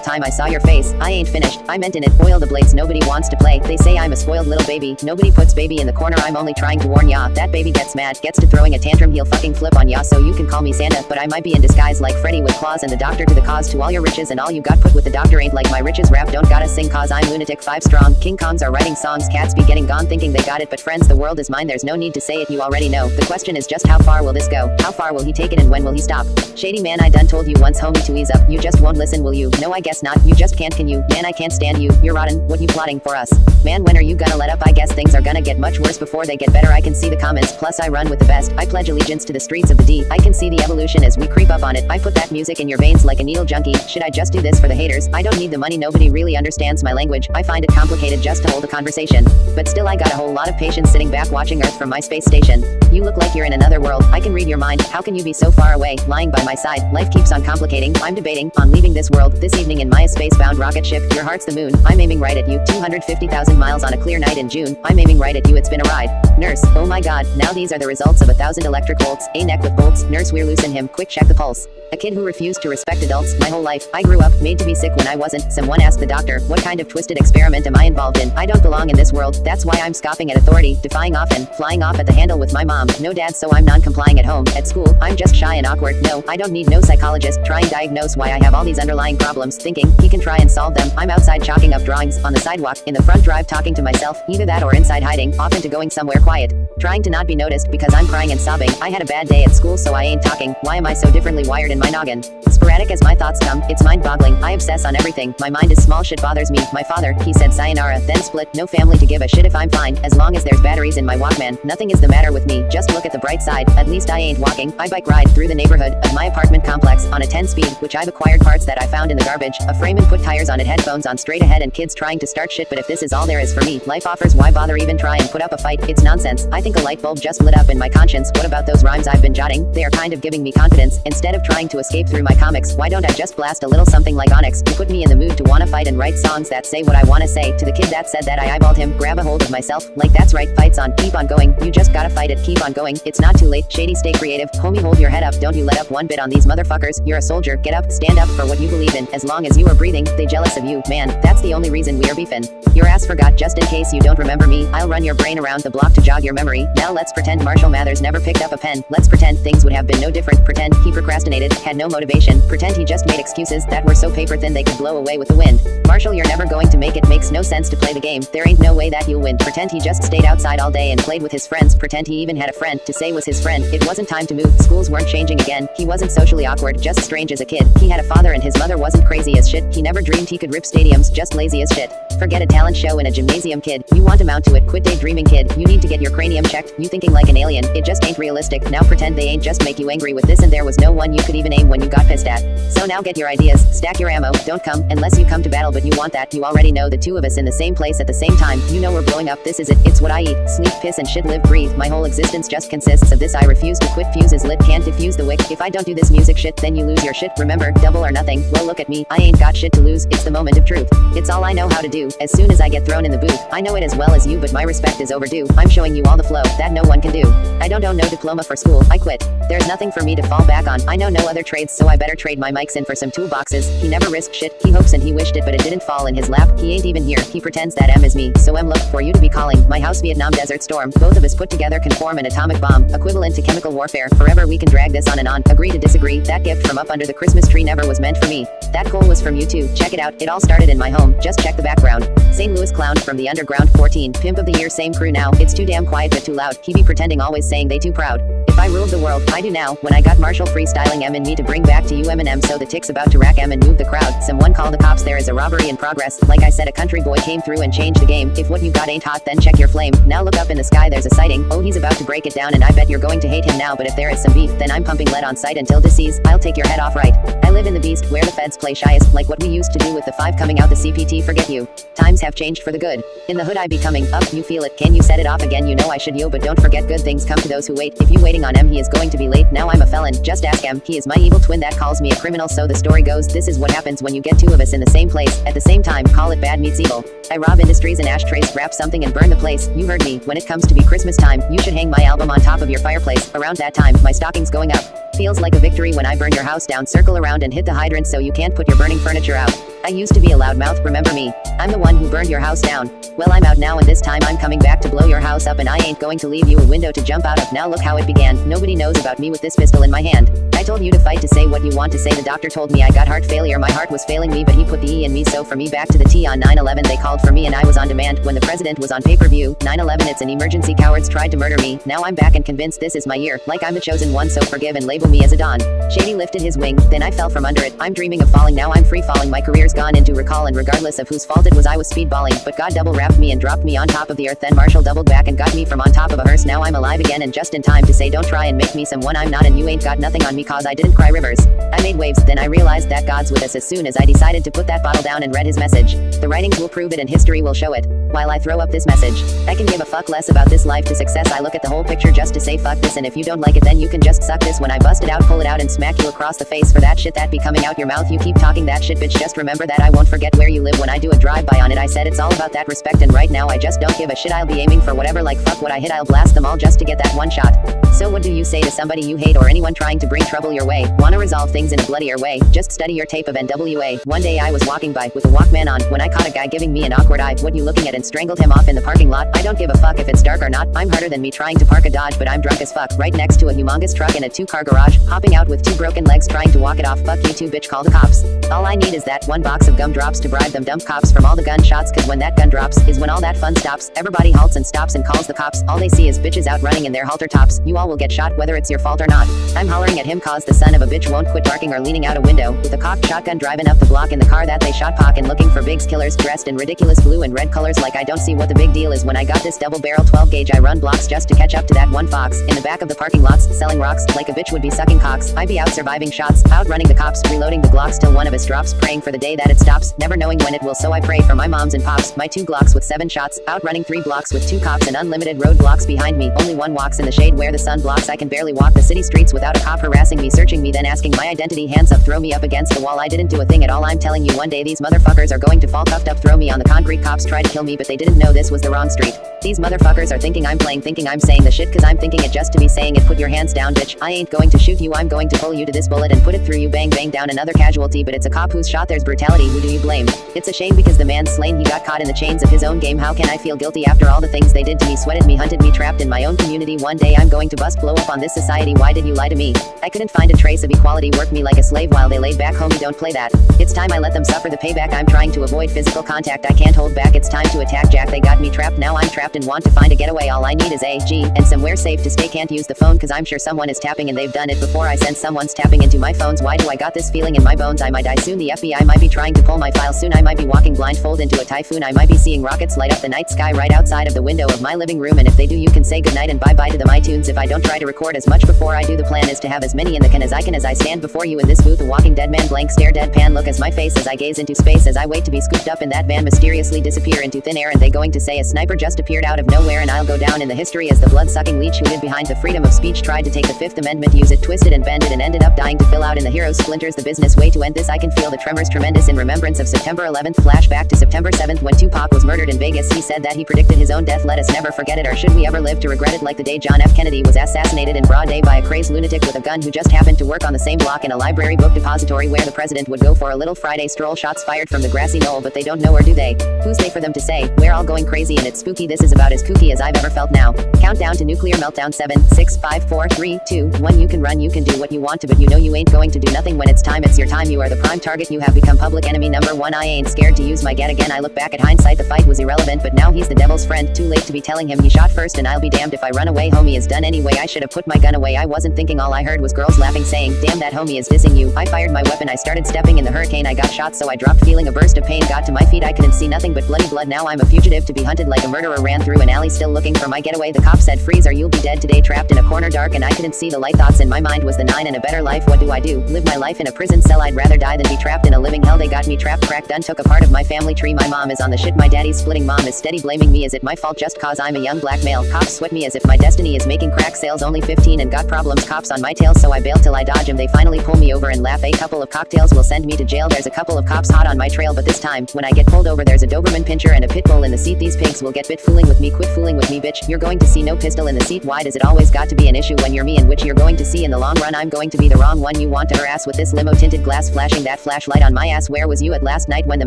time I saw your face. I ain't finished, I meant in it. Oil the blades, nobody wants to play. They say I'm a spoiled little baby. Nobody puts baby in the corner, I'm only trying to warn ya. That baby gets mad, gets to throwing a tantrum, he'll fucking flip on ya. So you can call me Santa, but I might be in disguise like Freddy with claws, and the doctor to the cause to all your riches, and all you got put with the doctor ain't like my riches. Rap don't gotta sing cause I'm lunatic, 5 strong. King Kongs are writing songs, cats be getting gone thinking they got it, but friends, the world is mine, there's no need to say it, you already know. The question is just how far will this go? How far will he take it and when will he stop? Shady man, I done told you once homie to ease up, you just won't listen, will you? No I guess not, you just can't, can you? Man, I can't stand you, you're rotten, what you plotting for us? Man, when are you gonna let up? I guess things are gonna get much worse before they get better. I can see the comments, plus I run with the best. I pledge allegiance to the streets of the D. I can see the evolution as we creep up on it. I put that music in your veins like a needle junkie. Should I just do this for the haters? I don't need the money, nobody really understands my language. I find it complicated just to hold a conversation. But still I got a whole lot of patience sitting back watching Earth from my space station. You look like you're in another world. I can read your mind. How can you be so far away, lying by my side? Life keeps on complicating. I'm debating on leaving this world this evening in my space-bound rocket ship. Your heart's the moon. I'm aiming right at you. 250,000 miles on a clear night in June. I'm aiming right at you. It's been a ride. Nurse, oh my god, now these are the results of 1,000 electric volts. A neck with bolts. Nurse, we're loosen him. Quick, check the pulse. A kid who refused to respect adults. My whole life, I grew up, made to be sick when I wasn't. Someone asked the doctor, what kind of twisted experiment am I involved in? I don't belong in this world. That's why I'm scoffing at authority, defying often, flying off at the handle with my mom. No dad, so I'm non-complying at home. At school, I'm just shy and awkward. No, I don't need no psychologist. Try and diagnose why I have all these underlying problems. Thinking he can try and solve them. I'm outside chalking up drawings, on the sidewalk, in the front drive talking to myself. Either that or inside hiding, off into going somewhere quiet. Trying to not be noticed because I'm crying and sobbing. I had a bad day at school, so I ain't talking. Why am I so differently wired in my noggin? Sporadic as my thoughts come, it's mind-boggling. I obsess on everything. My mind is small, shit bothers me. My father, he said sayonara, then split. No family to give a shit if I'm fine, as long as there's batteries in my Walkman. Nothing is the matter with me, just look at the bright side. At least I ain't walking. I bike ride through the neighborhood of my apartment complex on a 10-speed, which I've acquired parts that I found in the garbage. A frame and put tires on it, headphones on straight ahead, and kids trying to start shit. But if this is all there is for me, life offers, why bother even try and put up a fight? It's nonsense. I think a light bulb just lit up in my conscience. What about those rhymes I've been jotting? They are kind of giving me confidence. Instead of trying to escape through my comics, why don't I just blast a little something like Onyx to put me in the mood to wanna fight and write songs that say what I wanna say? To the kid that said that, I eyeballed him, grab a hold of myself, like that's right, fights on, keep on going, you just gotta fight it, keep on going, it's not too late, shady, stay creative, homie, hold your head up, don't you let up one bit on these motherfuckers, you're a soldier, get up, stand up for what you believe in, as long as you are breathing, they jealous of you, man, that's the only reason we are beefing. Your ass forgot, just in case you don't remember me, I'll run your brain around the block to jog your memory. Now let's pretend Marshall Mathers never picked up a pen, let's pretend things would have been no different, pretend he procrastinated, had no motivation, pretend he just made excuses that were so paper thin they could blow away with the wind. Marshall, you're never going to make it, makes no sense to play the game, there ain't no way that you'll win. Pretend he just stayed outside all day and played with his friends, pretend he even had a friend to say was his friend. It wasn't time to move, schools weren't changing again, he wasn't socially awkward, just strange as a kid. He had a father and his mother wasn't crazy as shit, he never dreamed he could rip stadiums, just lazy as shit. Forget a talent show in a gymnasium, kid, you want to mount to it, quit daydreaming, kid, you need to get your cranium checked, you thinking like an alien, it just ain't realistic. Now pretend they ain't just make you angry with this and there was no one you could even aim when you got pissed at. So now get your ideas, stack your ammo, don't come unless you come to battle, but you want that, you already know the two of us in the same place at the same time, you know we're blowing up, this is it, it's what I eat, sleep, piss and shit, live, breathe, my whole existence just consists of this, I refuse to quit, fuse is lit, can't diffuse the wick, if I don't do this music shit then you lose your shit, remember, double or nothing, well look at me, I ain't got shit to lose, it's the moment of truth, it's all I know how to do, as soon as I get thrown in the booth, I know it as well as you but my respect is overdue, I'm showing you all the flow, that no one can do, I don't own no diploma for school, I quit, there's nothing for me to fall back on, I know no other trades so I better trade my mics in for some toolboxes, he never risked shit, he hopes and he wished it but it didn't fall in his lap, he ain't even here, he pretends that M is me, so M look for you to be calling, my house Vietnam desert storm, both of us put together can form an atomic bomb, equivalent to chemical warfare, forever we can drag this on and on, agree to disagree, that gift from up under the Christmas tree never was meant for me, that coal was from you too, check it out, it all started in my home, just check the background, St. Louis clown from the underground, 14, pimp of the year, same crew now, it's too damn quiet but too loud, he be pretending always saying they too proud. If I ruled the world, I do now, when I got Marshall freestyling Emin3m to bring back to you Eminem so the tick's about to rack M and move the crowd, someone call the cops, there is a robbery in progress, like I said a country boy came through and changed the game, if what you got ain't hot then check your flame, now look up in the sky there's a sighting, oh he's about to break it down and I bet you're going to hate him now but if there is some beef then I'm pumping lead on sight until disease, I'll take your head off right, I live in the beast where the feds play shyest, like what we used to do with the 5 coming out the CPT forget you, times have changed for the good, in the hood I be coming up, you feel it, can you set it off again, you know I should yo but don't forget good things come to those who wait, if you waiting on M he is going to be late, now I'm a felon, just ask M, he is my evil twin that calls me a criminal so the story goes, this is what happens when you get two of us in the same place, at the same time, call it bad meets evil, I rob industries and ashtrays, grab something and burn the place, you heard me, when it comes to be Christmas time, you should hang my album on top of your fireplace, around that time, my stocking's going up, feels like a victory when I burn your house down, circle around and hit the hydrant so you can't put your burning furniture out, I used to be a loudmouth, remember me, I'm the one who burned your house down, well I'm out now and this time I'm coming back to blow your house up and I ain't going to leave you a window to jump out of, now look how it began, nobody knows about me with this pistol in my hand, I told you to fight to say what you want to say, the doctor told me I got heart failure, my heart was failing me but he put the E in me, so for me back to the T on 9/11 they called for me and I was on demand, when the president was on pay-per-view, 9/11 it's an emergency, cowards tried to murder me, now I'm back and convinced this is my year, like I'm the chosen one so forgive and label me as a Don, Shady lifted his wing, then I fell from under it, I'm dreaming of falling, now I'm free falling, my career's gone into recall and regardless of whose fault it was I was speedballing, but God double wrapped me and dropped me on top of the earth, then Marshall doubled back and got me from on top of a hearse, now I'm alive again and just in time to say don't try and make me someone I'm not and you ain't got nothing on me cause I didn't cry rivers, I made waves, then I realized that God's with us as soon as I decided to put that bottle down and read his message, the writings will prove it and history will show it. while I throw up this message. I can give a fuck less about this life to success. I look at the whole picture just to say fuck this, and if you don't like it then you can just suck this. When I bust it out, pull it out and smack you across the face for that shit that be coming out your mouth. You keep talking that shit, bitch, just remember that I won't forget where you live when I do a drive-by on it. I said it's all about that respect, and right now I just don't give a shit. I'll be aiming for whatever, like fuck what I hit, I'll blast them all just to get that one shot. So what do you say to somebody you hate or anyone trying to bring trouble your way? Wanna resolve things in a bloodier way? Just study your tape of NWA. One day I was walking by with a Walkman on when I caught a guy giving me an awkward eye. What you looking at? And strangled him off in the parking lot. I don't give a fuck if it's dark or not. I'm harder than me trying to park a Dodge, but I'm drunk as fuck right next to a humongous truck in a 2-car garage, hopping out with 2 broken legs trying to walk it off. Fuck you too, bitch, call the cops. All I need is that 1 box of gumdrops to bribe them dumb cops from all the gunshots, cause when that gun drops is when all that fun stops. Everybody halts and stops and calls the cops. All they see is bitches out running in their halter tops. You all will get shot whether it's your fault or not. I'm hollering at him cause the son of a bitch won't quit barking or leaning out a window with a cocked shotgun driving up the block in the car that they shot pock and looking for Biggs killers dressed in ridiculous blue and red colors. Like I don't see what the big deal is when I got this double barrel 12 gauge. I run blocks just to catch up to that one fox in the back of the parking lots selling rocks like a bitch would be sucking cocks. I be out surviving shots, outrunning the cops, reloading the Glocks till one of us drops, praying for the day that it stops, never knowing when it will, so I pray for my moms and pops. My 2 Glocks with 7 shots, outrunning 3 blocks with 2 cops and unlimited roadblocks behind me. Only one walks in the shade where the sun blocks. I can barely walk the city streets without a cop harassing me, searching me, then asking my identity. Hands up, throw me up against the wall. I didn't do a thing at all. I'm telling you, one day these motherfuckers are going to fall cuffed up, throw me on the concrete. Cops try to kill me, but they didn't know this was the wrong street. These motherfuckers are thinking I'm playing, thinking I'm saying the shit cause I'm thinking it just to be saying it. Put your hands down, bitch. I ain't going to shoot you. I'm going to pull you to this bullet and put it through you. Bang bang down, another casualty, but it's a cop who's shot. There's brutality. Who do you blame? It's a shame because the man's slain. He got caught in the chains of his own game. How can I feel guilty after all the things they did to me? Sweated me, hunted me, trapped in my own community. One day I'm going to bust, blow up on this society. Why did you lie to me? I couldn't find a trace of equality. Worked me like a slave while they laid back. Homie, don't play that. It's time I let them suffer the payback. I'm trying to avoid physical contact. I can't hold back. It's time to attack Jack. They got me trapped. Now I'm trapped and want to find a getaway. All I need is a G and somewhere safe to stay. Can't use the phone cause I'm sure someone is tapping and they've done it before. I sense someone's tapping into my phones. Why do I got this feeling in my bones? I might die soon. The FBI might be trying to pull my files soon. I might be walking blindfold into a typhoon. I might be seeing rockets light up the night sky right outside of the window of my living room. And if they do, you can say goodnight and bye-bye to them iTunes. If I don't try to record as much before I do, the plan is to have as many in the can as I can as I stand before you in this booth. A walking dead man, blank stare, deadpan look as my face as I gaze into space as I wait to be scooped up in that van, mysteriously disappear into thin air. And they going to say a sniper just appeared out of nowhere, and I'll go down in the history as the blood-sucking leech who hid behind the freedom of speech, tried to take the 5th Amendment, use it, twist it and bend it, and ended up dying to fill out in the hero's splinters the business way to end this. I can feel the tremors tremendous in remembrance of September 11th. Flashback to September 7th when Tupac was murdered in Vegas. He said that he predicted his own death. Let us never forget it, or should we ever live to regret it? Like the day John F. Kennedy was assassinated in broad day by a crazed lunatic with a gun who just happened to work on the same block in a library book depository where the president would go for a little Friday stroll. Shots fired from the grassy knoll, but they don't know, or do they? Who's they for them to say? We're all going crazy and it's spooky. This is about as kooky as I've ever felt now. Countdown to nuclear meltdown. 7, 6, 5, 4, 3, 2, 1. You can run, you can do what you want to, but you know you ain't going to do nothing when it's time. It's your time. You are the prime target. You have become public enemy number 1. I ain't scared to use my gat again. I look back at hindsight, the fight was irrelevant, but now he's the devil's friend. Too late to be telling him he shot first, and I'll be damned if I run away. Homie is done anyway. I should have put my gun away. I wasn't thinking. All I heard was girls laughing, saying, damn, that homie is dissing you. I fired my weapon. I started stepping in the hurricane. I got shot, so I dropped, feeling a burst of pain. Got to my feet. I couldn't see nothing but bloody blood. Now I'm a fugitive to be hunted like a murderer. Ran through an alley still looking for my getaway. The cop said freeze or you'll be dead today. Trapped in a corner dark and I couldn't see the light. Thoughts in my mind was the 9 and a better life. What do I do? Live my life in a prison cell? I'd rather die than be trapped in a living hell. They got me trapped, cracked, done, took a part of my family tree. My mom is on the shit. My daddy's splitting. Mom is steady blaming me. Is it my fault just cause I'm a young black male? Cops sweat me as if my destiny is making crack sales. Only 15 and got problems. Cops on my tail, so I bail till I dodge them. They finally pull me over and laugh. A couple of cocktails will send me to jail. There's a couple of cops hot on my trail, but this time when I get pulled over there's a Doberman pinscher and a pit bull in the seat. These pigs will get bit. Fooling with me, quit fooling with me, bitch. You're going to see no pistol in the seat. Why does it always got to be an issue when you're me? And which you're going to see in the long run. I'm going to be the wrong one. You want to harass with this limo tinted glass, flashing that flashlight on my ass. Where was you at last night when the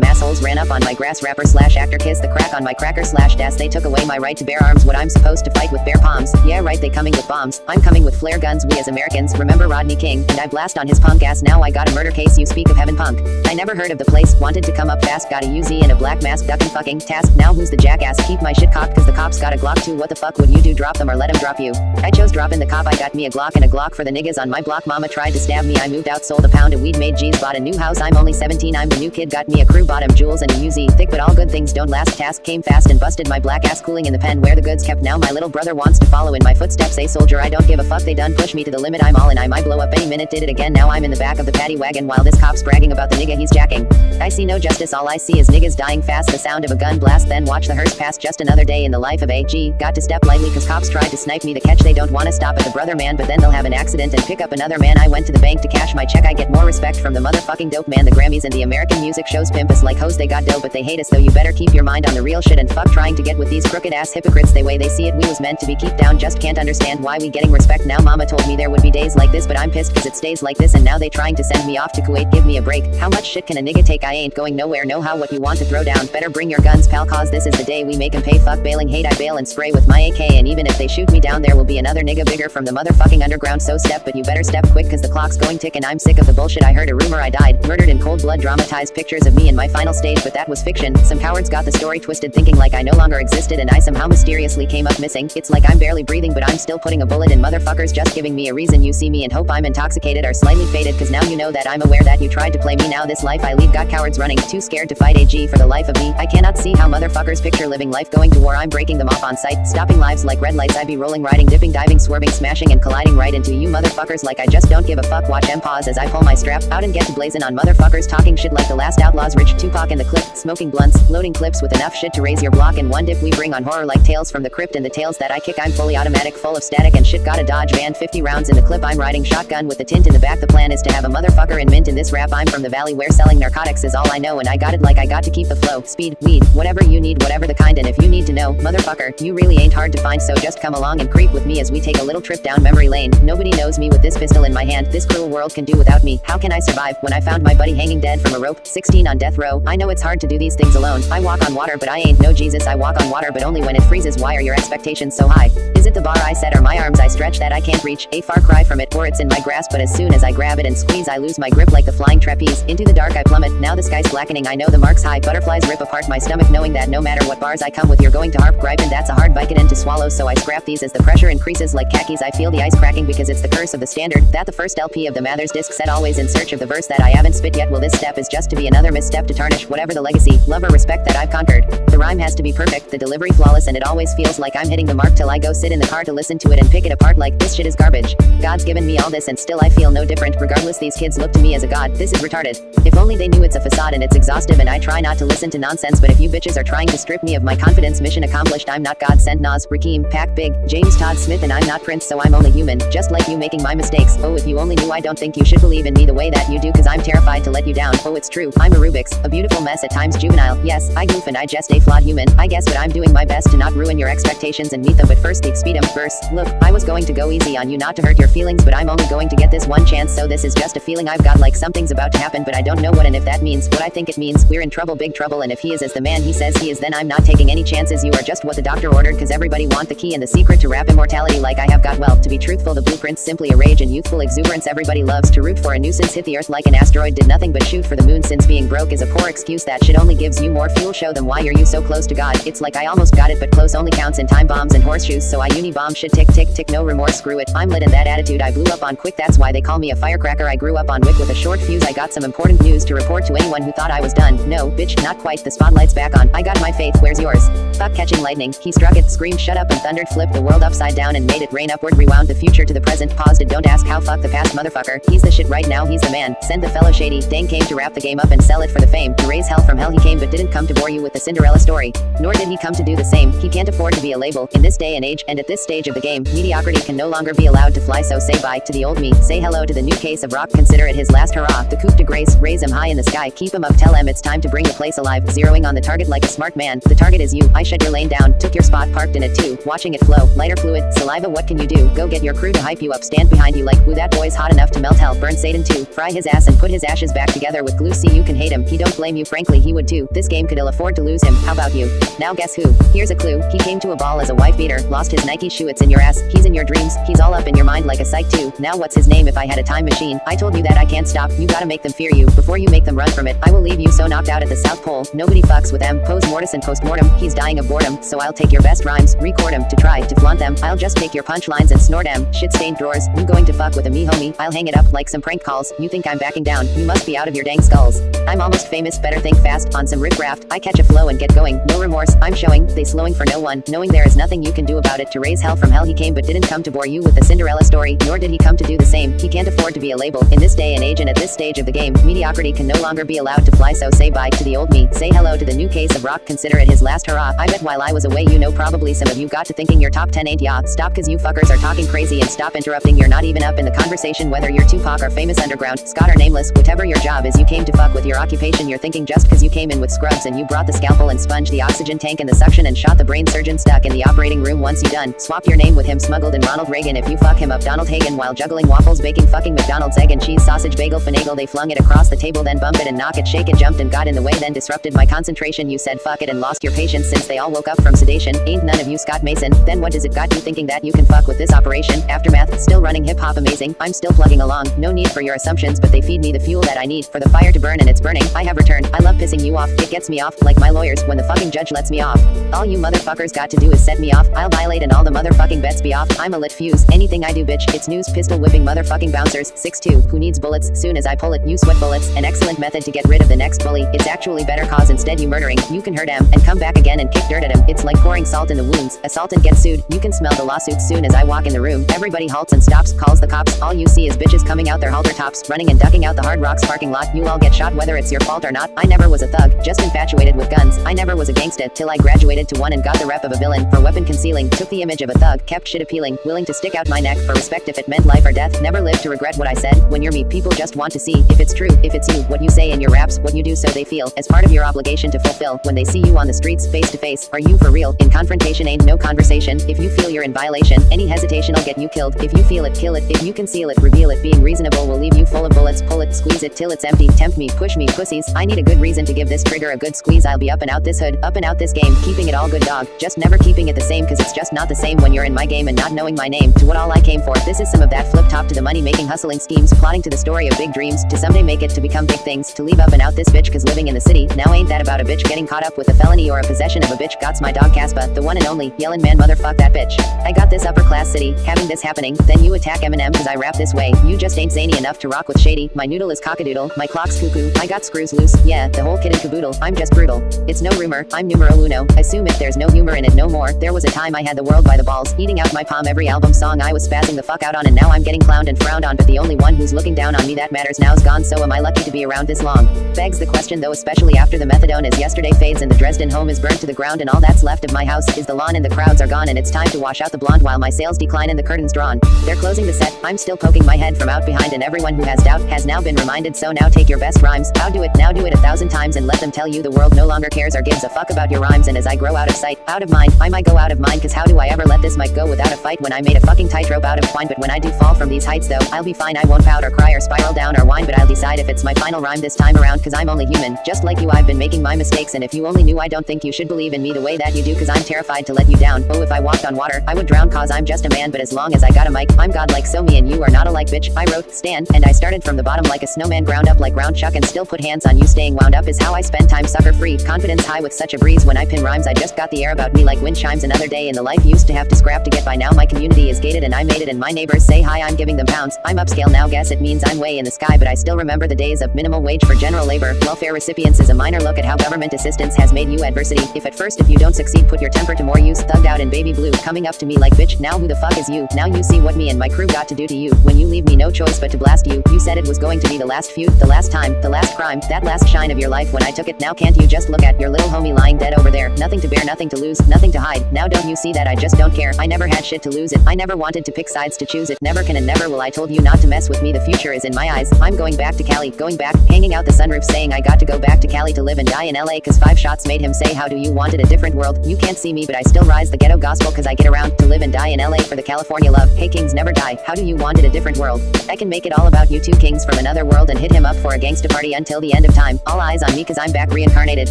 massholes ran up on my grass? Rapper slash actor kiss the crack on my cracker slash das. They took away my right to bear arms. What I'm supposed to fight with bare palms? Yeah right, they coming with bombs. I'm coming with flare guns. We as Americans remember Rodney King, and I blast on his punk ass. Now I got a murder case. You speak of heaven, punk. I never heard of the place. Wanted to come up fast. Got a UZ and a black mask. Ducking fucking task. Now who's the jackass? Keep my shit cocked cause the cops got a Glock too. What the fuck would you do? Drop them or let him drop you? I chose dropping the cop. I got me a Glock and a Glock for the niggas on my block. Mama tried to stab me. I moved out, sold a pound of weed, made G's, bought a new house. I'm only 17. I'm the new kid. Got me a crew, bought him jewels and a UZ. Thick but all good things don't last. Task came fast and busted my black ass cooling in the pen where the goods kept. Now my little brother wants to follow in my footsteps. A soldier, I don't give a fuck, they done push me to the limit, I'm all in, I might blow up any minute, did it again, now I'm in the back of the paddy wagon while this cop's bragging about the nigga he's jacking. I see no justice, all I see is niggas dying fast, the sound of a gun blast, then watch the hearse pass, just another day in the life of AG. Got to step lightly cause cops tried to snipe me, the catch they don't wanna stop at the brother man, but then they'll have an accident and pick up another man. I went to the bank to cash my check, I get more respect from the motherfucking dope man. The Grammys and the American music shows pimp us like hoes, they got dope but they hate us, though you better keep your mind on the real shit and fuck trying to get with these crooked ass hypocrites, they way they see it, we was meant to be keep down, just can't understand why we getting respect now. Mama told me there would be days like this, but I'm pissed cause it stays like this, and now they trying to send me off to Kuwait, give me a break. How much shit can a nigga take? I ain't going nowhere, know how what you want to throw down, better bring your guns pal cause this is the day we make 'em pay. Fuck bailing, hate I bail and spray with my AK, and even if they shoot me down there will be another nigga bigger from the motherfucking underground, so step, but you better step quick cause the clock's going tick and I'm sick of the bullshit. I heard a rumor I died, murdered in cold blood, dramatized pictures of me in my final stage, but that was fiction. Some cowards got the story twisted thinking like I no longer existed and I somehow mysteriously came up missing. It's like I'm barely breathing but I'm still putting a bullet in motherfuckers just giving me a reason. You see me and hope I'm intoxicated or slightly faded cause now you know that I'm aware that you tried to play me. Now this life I lead got cowards running, too scared to fight AG for the life of me. I cannot see how motherfuckers picture living life going to war. I'm breaking them off on sight, stopping lives like red lights. I be rolling, riding, dipping, diving, swerving, smashing and colliding right into you motherfuckers like I just don't give a fuck. Watch em pause as I pull my strap out and get to blazing on motherfuckers talking shit like the last outlaws, Rich Tupac in the clip, smoking blunts, loading clips with enough shit to raise your block in one dip. We bring on horror like tales from the crypt, and the tales that I kick I'm fully automatic, full of static and shit. Got a Dodge van, 50 rounds in the clip, I'm riding shotgun with the tint in the back. The plan is to have a motherfucker in mint in this rap. I'm from the valley where selling narcotics is all I know, and I got it like I got to keep the flow. Speed, weed, whatever you need, whatever the kind, and if you need to know, motherfucker, you really ain't hard to find, so just come along and creep with me as we take a little trip down memory lane. Nobody knows me with this pistol in my hand, this cruel world can do without me. How can I survive when I found my buddy hanging dead from a rope, 16 on death row? I know it's hard to do these things alone. I walk on water but I ain't no Jesus, I walk on water but only when it freezes. Why are your expectations so high? Is it the bar I set or my arms I stretch that I can't reach? A far cry from it, or it's in my grasp, but as soon as I grab it and squeeze I lose my grip like the flying trapeze. Into the dark I plummet, now the sky's blackening, I know the mark's high. Butterflies rip apart my stomach knowing that no matter what bars I come with you're going to harp griping. That's a hard Vicodin to swallow, so I scrap these as the pressure increases like khakis. I feel the ice cracking because it's the curse of the standard that the first LP of the Mathers disc set, always in search of the verse that I haven't spit yet. Well, this step is just to be another misstep to tarnish whatever the legacy, love or respect that I've conquered. The rhyme has to be perfect, the delivery flawless, and it always feels like I'm hitting the mark till I go sit in the car to listen to it and pick it apart like this shit is garbage. God's given me all this and still I feel no different. Regardless, these kids look to me as a god. This is retarded. If only they knew it's a facade and it's exhaustive, and I try not to listen to nonsense, but if you bitches are trying to strip me of my confidence, mission accomplished. I'm not God sent. Nas, Rakim, Pac, Big, James Todd Smith, and I'm not Prince, so I'm only human, just like you, making my mistakes. Oh, if you only knew, I don't think you should believe in me the way that you do, cause I'm terrified to let you down. Oh, it's true, I'm a Rubik's, a beautiful mess, at times juvenile. Yes, I goof and I just a flawed human, I guess, but I'm doing my best to not ruin your expectations and meet them. But first, speed 'em. Verse, look, I was going to go easy on you not to hurt your feelings, but I'm only going to get this one chance, so this is just a feeling I've got, like something's about to happen, but I don't know what, and if that means what I think it means, we're in trouble, big trouble. And if he is as the man he says he is, then I'm not taking any chances. You are just what the doctor ordered, cause everybody want the key and the secret to rap immortality like I have got. Well, to be truthful, the blueprint's simply a rage and youthful exuberance. Everybody loves to root for a nuisance, hit the earth like an asteroid, did nothing but shoot for the moon, since being broke is a poor excuse. That shit only gives you more fuel. Show them why you're you so close to God. It's like I almost got it, but close only counts in time bombs and horseshoes, so I uni-bomb shit, tick tick tick, no remorse, screw it, I'm lit, and that attitude I blew up on quick. That's why they call me a firecracker. I grew up on wick with a short fuse. I got some important news to report to anyone who thought I was done. No, bitch, not quite. The spotlight's back on. I got my faith, where's yours? Fuck catching lightning. He struck it, screamed shut up, and thundered, flipped the world upside down and made it rain upward, rewound the future to the present, paused it, don't ask how, fuck the past, motherfucker. He's the shit right now, he's the man. Send the fellow shady. Dane came to wrap the game up and sell it for the fame. To raise hell from hell he came, but didn't come to bore you with the Cinderella story. Nor did he come to do the same. He can't afford to be a label in this day and age, and at this stage of the game, mediocrity can no longer be allowed to fly. So say bye to the old me, say hello to the new case of rock, consider it his last hurrah. The coup de grace, raise him high in the sky, keep him up, tell him it's time to bring the place alive. Zeroing on the target like a smart man, the target is you. I shut your lane down, took your spot, parked in it too, watching it flow, lighter fluid, saliva, what can you do? Go get your crew to hype you up, stand behind you like, woo, that boy's hot enough to melt hell, burn Satan too, fry his ass and put his ashes back together with glue. See, you can hate him, he don't blame you, frankly he would too. This game could ill afford to lose him, how about you? Now guess who? Here's a clue, he came to a ball as a wife beater, lost his Nike shoe, it's in your ass, he's in your dreams, he's all up in your mind like a psych too. Now what's his name? If I had a time machine, I told you that I can't stop, you gotta make them fear you, before you make them run from it. I will leave you so knocked out at the South Pole, nobody fucks with them. Pose mortis and post-mortem, he's dying. dying of boredom, so I'll take your best rhymes, record them, to try to flaunt them. I'll just take your punchlines and snort them. Shit-stained drawers, you going to fuck with a me homie? I'll hang it up like some prank calls. You think I'm backing down? You must be out of your dang skulls. I'm almost famous, better think fast. On some riff-raft, I catch a flow and get going. No remorse, I'm showing, they slowing for no one. Knowing there is nothing you can do about it. To raise hell from hell he came, but didn't come to bore you with the Cinderella story. Nor did he come to do the same. He can't afford to be a label. In this day and age and at this stage of the game, mediocrity can no longer be allowed to fly. So say bye to the old me. Say hello to the new case of rock. Consider it his last hurrah. I bet while I was away, you know probably some of you got to thinking your top 10 ain't ya. Stop, cause you fuckers are talking crazy, and stop interrupting. You're not even up in the conversation. Whether you're Tupac or famous underground, Scott or nameless, whatever your job is, you came to fuck with your occupation. You're thinking just cause you came in with scrubs and you brought the scalpel and sponge, the oxygen tank and the suction, and shot the brain surgeon stuck in the operating room. Once you done, swap your name with him, smuggled in Ronald Reagan. If you fuck him up, Donald Hagen, while juggling waffles, baking fucking McDonald's egg and cheese sausage bagel finagle. They flung it across the table, then bump it and knock it, shake it, jumped and got in the way, then disrupted my concentration. You said fuck it and lost your patience since they all woke up from sedation. Ain't none of you Scott Mason. Then what does it got you thinking that you can fuck with this operation? Aftermath, still running hip hop amazing. I'm still plugging along. No need for your assumptions, but they feed me the fuel that I need for the fire to burn, and it's burning. I have returned. I love pissing you off. It gets me off like my lawyers when the fucking judge lets me off. All you motherfuckers got to do is set me off. I'll violate and all the motherfucking bets be off. I'm a lit fuse. Anything I do, bitch, it's news. Pistol whipping motherfucking bouncers. 6'2", who needs bullets? Soon as I pull it, you sweat bullets. An excellent method to get rid of the next bully. It's actually better cause instead you murdering. You can hurt him and come back again and kick dirt at him. It's like pouring salt in the wounds. Assaultant gets sued. You can smell the lawsuit. Soon as I walk in the room, everybody halts and stops, calls the cops. All you see is bitches coming out their halter tops, running and ducking out the Hard Rocks parking lot. You all get shot whether it's your fault or not. I never was a thug, just infatuated with guns. I never was a gangsta till I graduated to one and got the rep of a villain for weapon concealing. Took the image of a thug, kept shit appealing, willing to stick out my neck for respect if it meant life or death. Never lived to regret what I said. When you're me, people just want to see if it's true, if it's you, what you say in your raps, what you do so they feel as part of your obligation to fulfill. When they see you on the streets face to face, are you for real? In confrontation ain't no conversation. If you feel you're in violation, any hesitation'll get you killed. If you feel it, kill it. If you conceal it, reveal it. Being reasonable will leave you full of bullets. Pull it, squeeze it till it's empty. Tempt me, push me, pussies. I need a good reason to give this trigger a good squeeze. I'll be up and out this hood, up and out this game, keeping it all good dog. Just never keeping it the same, cause it's just not the same when you're in my game and not knowing my name. To what all I came for. This is some of that flip top to the money making hustling schemes, plotting to the story of big dreams, to someday make it, to become big things, to leave up and out this bitch cause living in the city now ain't that about a bitch getting caught up with a felony or a possession of a bitch. Got's my dog Caspa, the one and only, yelling man motherfuck that bitch. I got this upper class city, having this happening, then you attack Emin3m cause I rap this way. You just ain't zany enough to rock with Shady. My noodle is cockadoodle, my clock's cuckoo, I got screws loose, yeah, the whole kit and caboodle. I'm just brutal. It's no rumor, I'm numero uno. Assume if there's no humor in it no more. There was a time I had the world by the balls, eating out my palm every album song I was spazzing the fuck out on, and now I'm getting clowned and frowned on, but the only one who's looking down on me that matters now's gone, so am I lucky to be around this long? Begs the question though, especially after the methadone as yesterday fades and the Dresden home is burnt to the ground, and all that's left of my house is the lawn and the crowds are gone, and it's time to wash out the blonde while my sales decline and the curtains drawn. They're closing the set, I'm still poking my head from out behind, and everyone who has doubt has now been reminded, so now take your best rhymes. How do it? Now do it 1,000 times and let them tell you the world no longer cares or gives a fuck about your rhymes. And as I grow out of sight, out of mind, I might go out of mind, cause how do I ever let this mic go without a fight when I made a fucking tightrope out of twine? But when I do fall from these heights though, I'll be fine. I won't pout or cry or spiral down or whine, but I'll decide if it's my final rhyme this time around, cause I'm only human, just like you. I've been making my mistakes, and if you only knew, I don't think you should believe in me the way that you do, cause I'm terrified to let you down. Oh, if I walked on water, I would drown, cause I'm just a man, but as long as I got a mic, I'm godlike. So me and you are not alike, bitch. I wrote, stand, and I started from the bottom like a snowman, ground up like round chuck, and still put hands on you. Staying wound up is how I spend time, sucker free, confidence high with such a breeze. When I pin rhymes, I just got the air about me like wind chimes. Another day in the life used to have to scrap to get by. Now my community is gated and I made it, and my neighbors say hi, I'm giving them pounds. I'm upscale now, guess it means I'm way in the sky, but I still remember the days of minimum wage for general labor. Welfare recipients is a minor look at how government assistance has made you adversity. If you don't succeed, put your temper to more use. Thugged out in baby blue, coming up to me like, bitch, now who the fuck is you? Now you see what me and my crew got to do to you. When you leave me no choice but to blast you. You said it was going to be the last feud, the last time, the last crime, that last shine of your life when I took it. Now can't you just look at your little homie lying dead over there? Nothing to bear, nothing to lose, nothing to hide. Now don't you see that I just don't care? I never had shit to lose it. I never wanted to pick sides to choose it. Never can and never will. I told you not to mess with me. The future is in my eyes. I'm going back to Cali, going back, hanging out the sunroof, saying I got to go back to Cali to live and die in LA, cause 5 shots made him say, how do you want it? A different world. You can't see me, but I still rise the ghetto gospel, cause I get around to live and die in LA for the California love. Hey, kings never die. How do you want it? A different world. I can make it all about you two kings from another world and hit him up for a gangsta party until the end of time. All eyes on me cause I'm back reincarnated,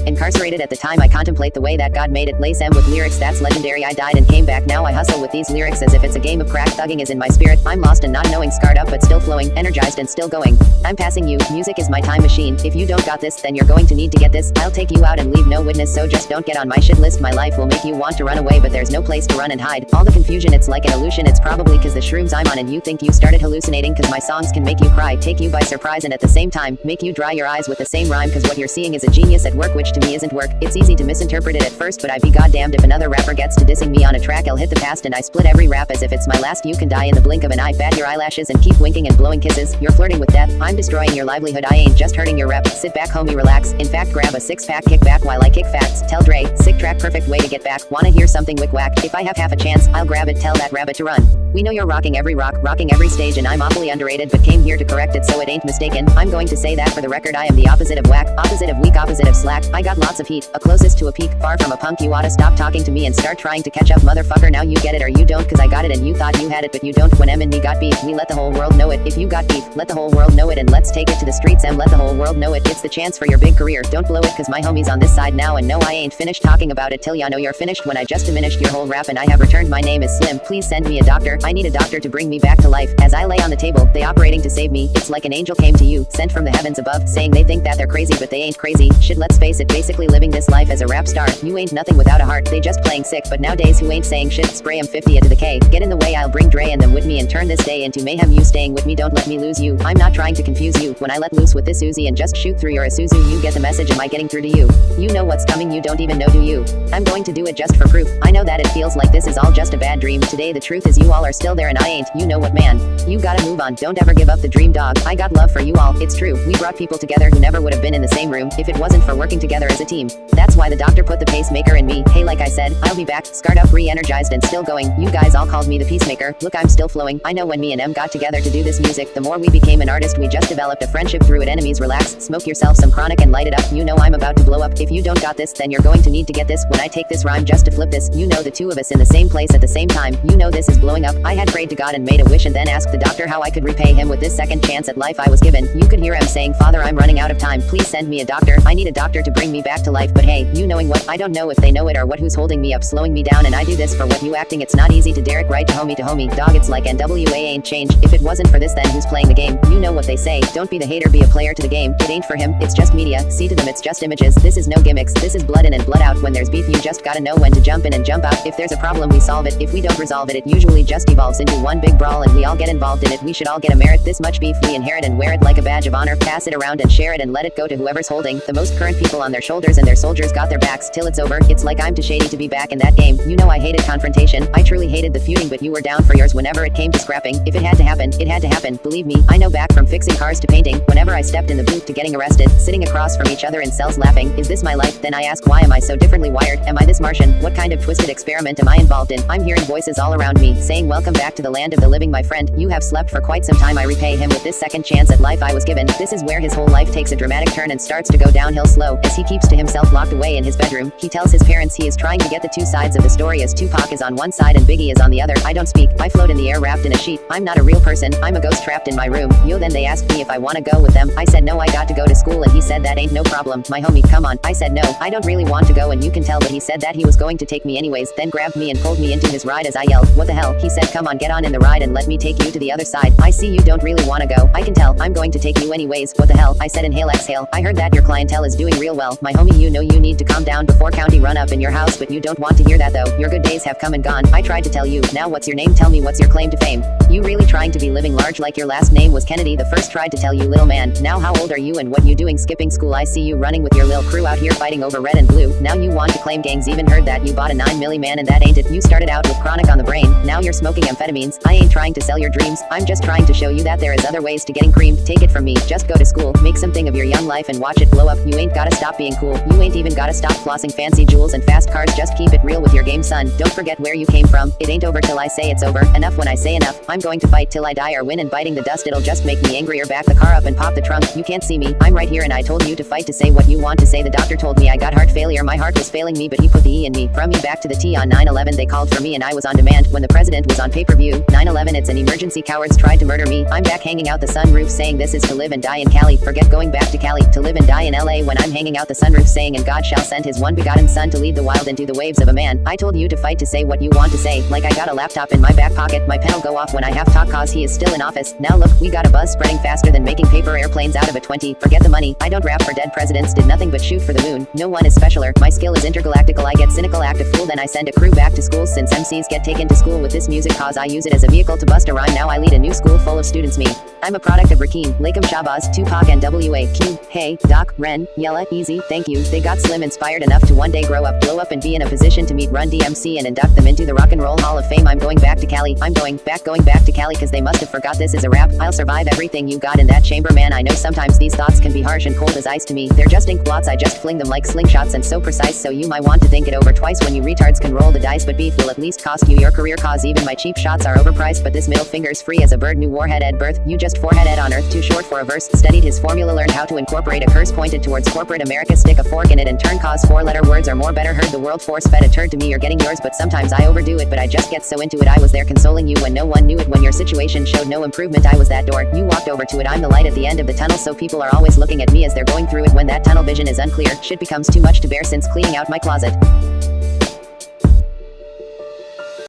incarcerated at the time. I contemplate the way that God made it. Lace M with lyrics that's legendary. I died and came back. Now I hustle with these lyrics as if it's a game of crack. Thugging is in my spirit. I'm lost and not knowing, scarred up but still flowing, energized and still going. I'm passing you. Music is my time machine. If you don't got this, then you're going to need to get this. I'll take you out and leave no witness, so just don't get on my my shit list. My life will make you want to run away, but there's no place to run and hide. All the confusion, it's like an illusion. It's probably cause the shrooms I'm on and you think you started hallucinating, cause my songs can make you cry, take you by surprise, and at the same time make you dry your eyes with the same rhyme, cause what you're seeing is a genius at work, which to me isn't work. It's easy to misinterpret it at first, but I'd be goddamned if another rapper gets to dissing me on a track. I'll hit the past and I split every rap as if it's my last. You can die in the blink of an eye. Bat your eyelashes and keep winking and blowing kisses. You're flirting with death. I'm destroying your livelihood. I ain't just hurting your rep. Sit back, homie, relax. In fact, grab a six-pack, kick back while I kick facts. Tell Dre, sick track, perfect way to get back. Wanna hear something wick whack? If I have half a chance, I'll grab it. Tell that rabbit to run. We know you're rocking every rock, rocking every stage, and I'm awfully underrated, but came here to correct it so it ain't mistaken. I'm going to say that for the record. I am the opposite of whack, opposite of weak, opposite of slack. I got lots of heat, a closest to a peak, far from a punk. You oughta stop talking to me and start trying to catch up, motherfucker. Now you get it or you don't, cause I got it and you thought you had it, but you don't. When Emin3m got beef, we let the whole world know it. If you got beef, let the whole world know it, and let's take it to the streets and let the whole world know it. It's the chance for your big career. Don't blow it, cause my homie's on this side now, and no, I ain't finished talking about it till ya know you're finished. When I just diminished your whole rap and I have returned. My name is Slim. Please send me a doctor. I need a doctor to bring me back to life. As I lay on the table, they operating to save me. It's like an angel came to you, sent from the heavens above, saying they think that they're crazy, but they ain't crazy. Shit, let's face it, basically living this life as a rap star. You ain't nothing without a heart. They just playing sick, but nowadays who ain't saying shit? Spray 'em 50 to the K. Get in the way, I'll bring Dre and them with me and turn this day into mayhem. You staying with me, don't let me lose you. I'm not trying to confuse you. When I let loose with this Uzi and just shoot through your Isuzu, you get the message. Am I getting through to you? You know what's coming, you don't even know, do you? I'm going to do it just for proof. I know that it feels like this is all just a bad dream. Today the truth is you all are still there and I ain't. You know what, man? You gotta move on. Don't ever give up the dream, dog. I got love for you all. It's true. We brought people together who never would have been in the same room if it wasn't for working together as a team. That's why the doctor put the pacemaker in me. Hey, like I said, I'll be back, scarred up, re-energized and still going. You guys all called me the peacemaker. Look, I'm still flowing. I know when me and M got together to do this music, the more we became an artist. We just developed a friendship through it. Enemies, relax, smoke yourself some chronic and light it up. You know I'm about to blow up. If you don't got this, then you're going to need to get this. When I take this rhyme just to flip this, you know the two of us in the same place at the same time. You know this is blowing up. I had prayed to God and made a wish and then asked the doctor how I could repay him with this second chance at life I was given. You could hear him saying, Father, I'm running out of time. Please send me a doctor. I need a doctor to bring me back to life. But hey, you knowing what? I don't know if they know it or what, who's holding me up, slowing me down, and I do this for what you acting. It's not easy to Derek right to homie, dog. It's like NWA ain't changed. If it wasn't for this, then who's playing the game? You know what they say, don't be the hater, be a player to the game. It ain't for him, it's just media. See to them, it's just images. This is no gimmicks, this is blood in and blood out. When there's beef, you just gotta know when to jump in and jump out. If there's a problem, we solve it. If we don't resolve it, it usually just evolves into one big brawl and we all get involved in it. We should all get a merit. This much beef we inherit and wear it like a badge of honor. Pass it around and share it and let it go to whoever's holding the most current people on their shoulders, and their soldiers got their backs till it's over. It's like I'm too shady to be back in that game. You know I hated confrontation. I truly hated the feuding, but you were down for yours whenever it came to scrapping. If it had to happen, it had to happen. Believe me, I know. Back from fixing cars to painting, whenever I stepped in the booth to getting arrested, sitting across from each other in cells laughing. Is this my life? Then I ask, why am I so differently wired? Am I this Martian? What kind of twisted experiment am I involved in? I'm hearing voices all around me saying, welcome back to the land of the living, my friend. You have slept for quite some time. I repay him with this second chance at life I was given. This is where his whole life takes a dramatic turn and starts to go downhill slow. As he keeps to himself locked away in his bedroom, he tells his parents he is trying to get the two sides of the story, as Tupac is on one side and Biggie is on the other. I don't speak, I float in the air wrapped in a sheet. I'm not a real person, I'm a ghost trapped in my room. Yo, then they asked me if I wanna go with them. I said no, I got to go to school, and he said that ain't no problem. My homie, come on. I said no, I don't really want to go, and you can tell, but he said that he was going to take me anyways, then grabbed me and pulled me into his ride as I yelled, what the hell? He said, come on, get on in the ride and let me take you to the other side. I see you don't really wanna go. I can tell, I'm going to take you anyways. What the hell? I said, inhale, exhale. I heard that your clientele is doing real well. My homie, you know you need to calm down before county run up in your house, but you don't want to hear that though. Your good days have come and gone. I tried to tell you. Now what's your name? Tell me what's your claim to fame. You really trying to be living large like your last name was Kennedy? The first tried to tell you, little man. Now how old are you and what you doing skipping school? I see you running with your lil crew out here fighting over red and blue. Now you want to claim gangs, even heard that you bought a 9mm man, and that ain't it. You started out with chronic on the brain, now you're smoking amphetamines. I ain't trying to sell your dreams, I'm just trying to show you that there is other ways to getting creamed. Take it from me, just go to school, make something of your young life and watch it blow up. You ain't gotta stop being cool, you ain't even gotta stop flossing fancy jewels and fast cars. Just keep it real with your game, son. Don't forget where you came from. It ain't over till I say it's over. Enough when I say enough. I'm going to fight till I die or win, and biting the dust it'll just make me angrier. Back the car up and pop the trunk. You can't see me, I'm right here, and I told you to fight to say what you want to say. The doctor told me I got heart failure, my heart was failing me, but he put the E in me. From me back to the T. On 9/11 they called for me and I was on demand. When the president was on pay-per-view, 9/11 it's an emergency. Cowards tried to murder me. I'm back hanging out the sunroof saying this is to live and die in Cali. Forget going back to Cali, to live and die in LA. When I'm hanging out the sunroof saying, and God shall send his one begotten son to lead the wild into the waves of a man. I told you to fight to say what you want to say. Like I got a laptop in my my back pocket. My pen'll go off when I have talk cause he is still in office. Now look, we got a buzz spreading faster than making paper airplanes out of a 20. Forget the money, I don't rap for dead presidents, did nothing but shoot for the moon. No one is specialer, my skill is intergalactical. I get cynical, act a fool, then I send a crew back to school. Since MCs get taken to school with this music cause I use it as a vehicle to bust a rhyme. Now I lead a new school full of students. Me, I'm a product of Rakim, Lakem Shabazz, Tupac and W.A.Q. Hey, Doc, Ren, Yella, Easy, thank you. They got Slim inspired enough to one day grow up, blow up and be in a position to meet Run DMC and induct them into the Rock and Roll Hall of Fame. I'm going back to Cali, I'm going back to Cali cause they must have forgot this is a rap. I'll survive everything you got in that chamber, man. I know sometimes these thoughts can be harsh and cold as ice to me. They're just ink blots, I just fling them like slingshots and so precise, so you might want to think it over twice when you retards can roll the dice. But beef will at least cost you your career cause even my cheap shots are overpriced. But this middle finger's free as a bird, new warhead at birth. You just forehead ed on earth, too short for a verse. Studied his formula, learned how to incorporate a curse pointed towards corporate America. Stick a fork in it and turn cause 4-letter words are more better. Heard the world force fed a turd to me, you're getting yours. But sometimes I overdo it, but I just get so into it. I was there consoling you when no one knew it. When your situation showed no improvement, I was that door, you walked over to it. I'm the light at the end of the tunnel, so people are always looking at me as they're going through it. When that tunnel vision is unclear, shit becomes too much to bear since cleaning out my closet.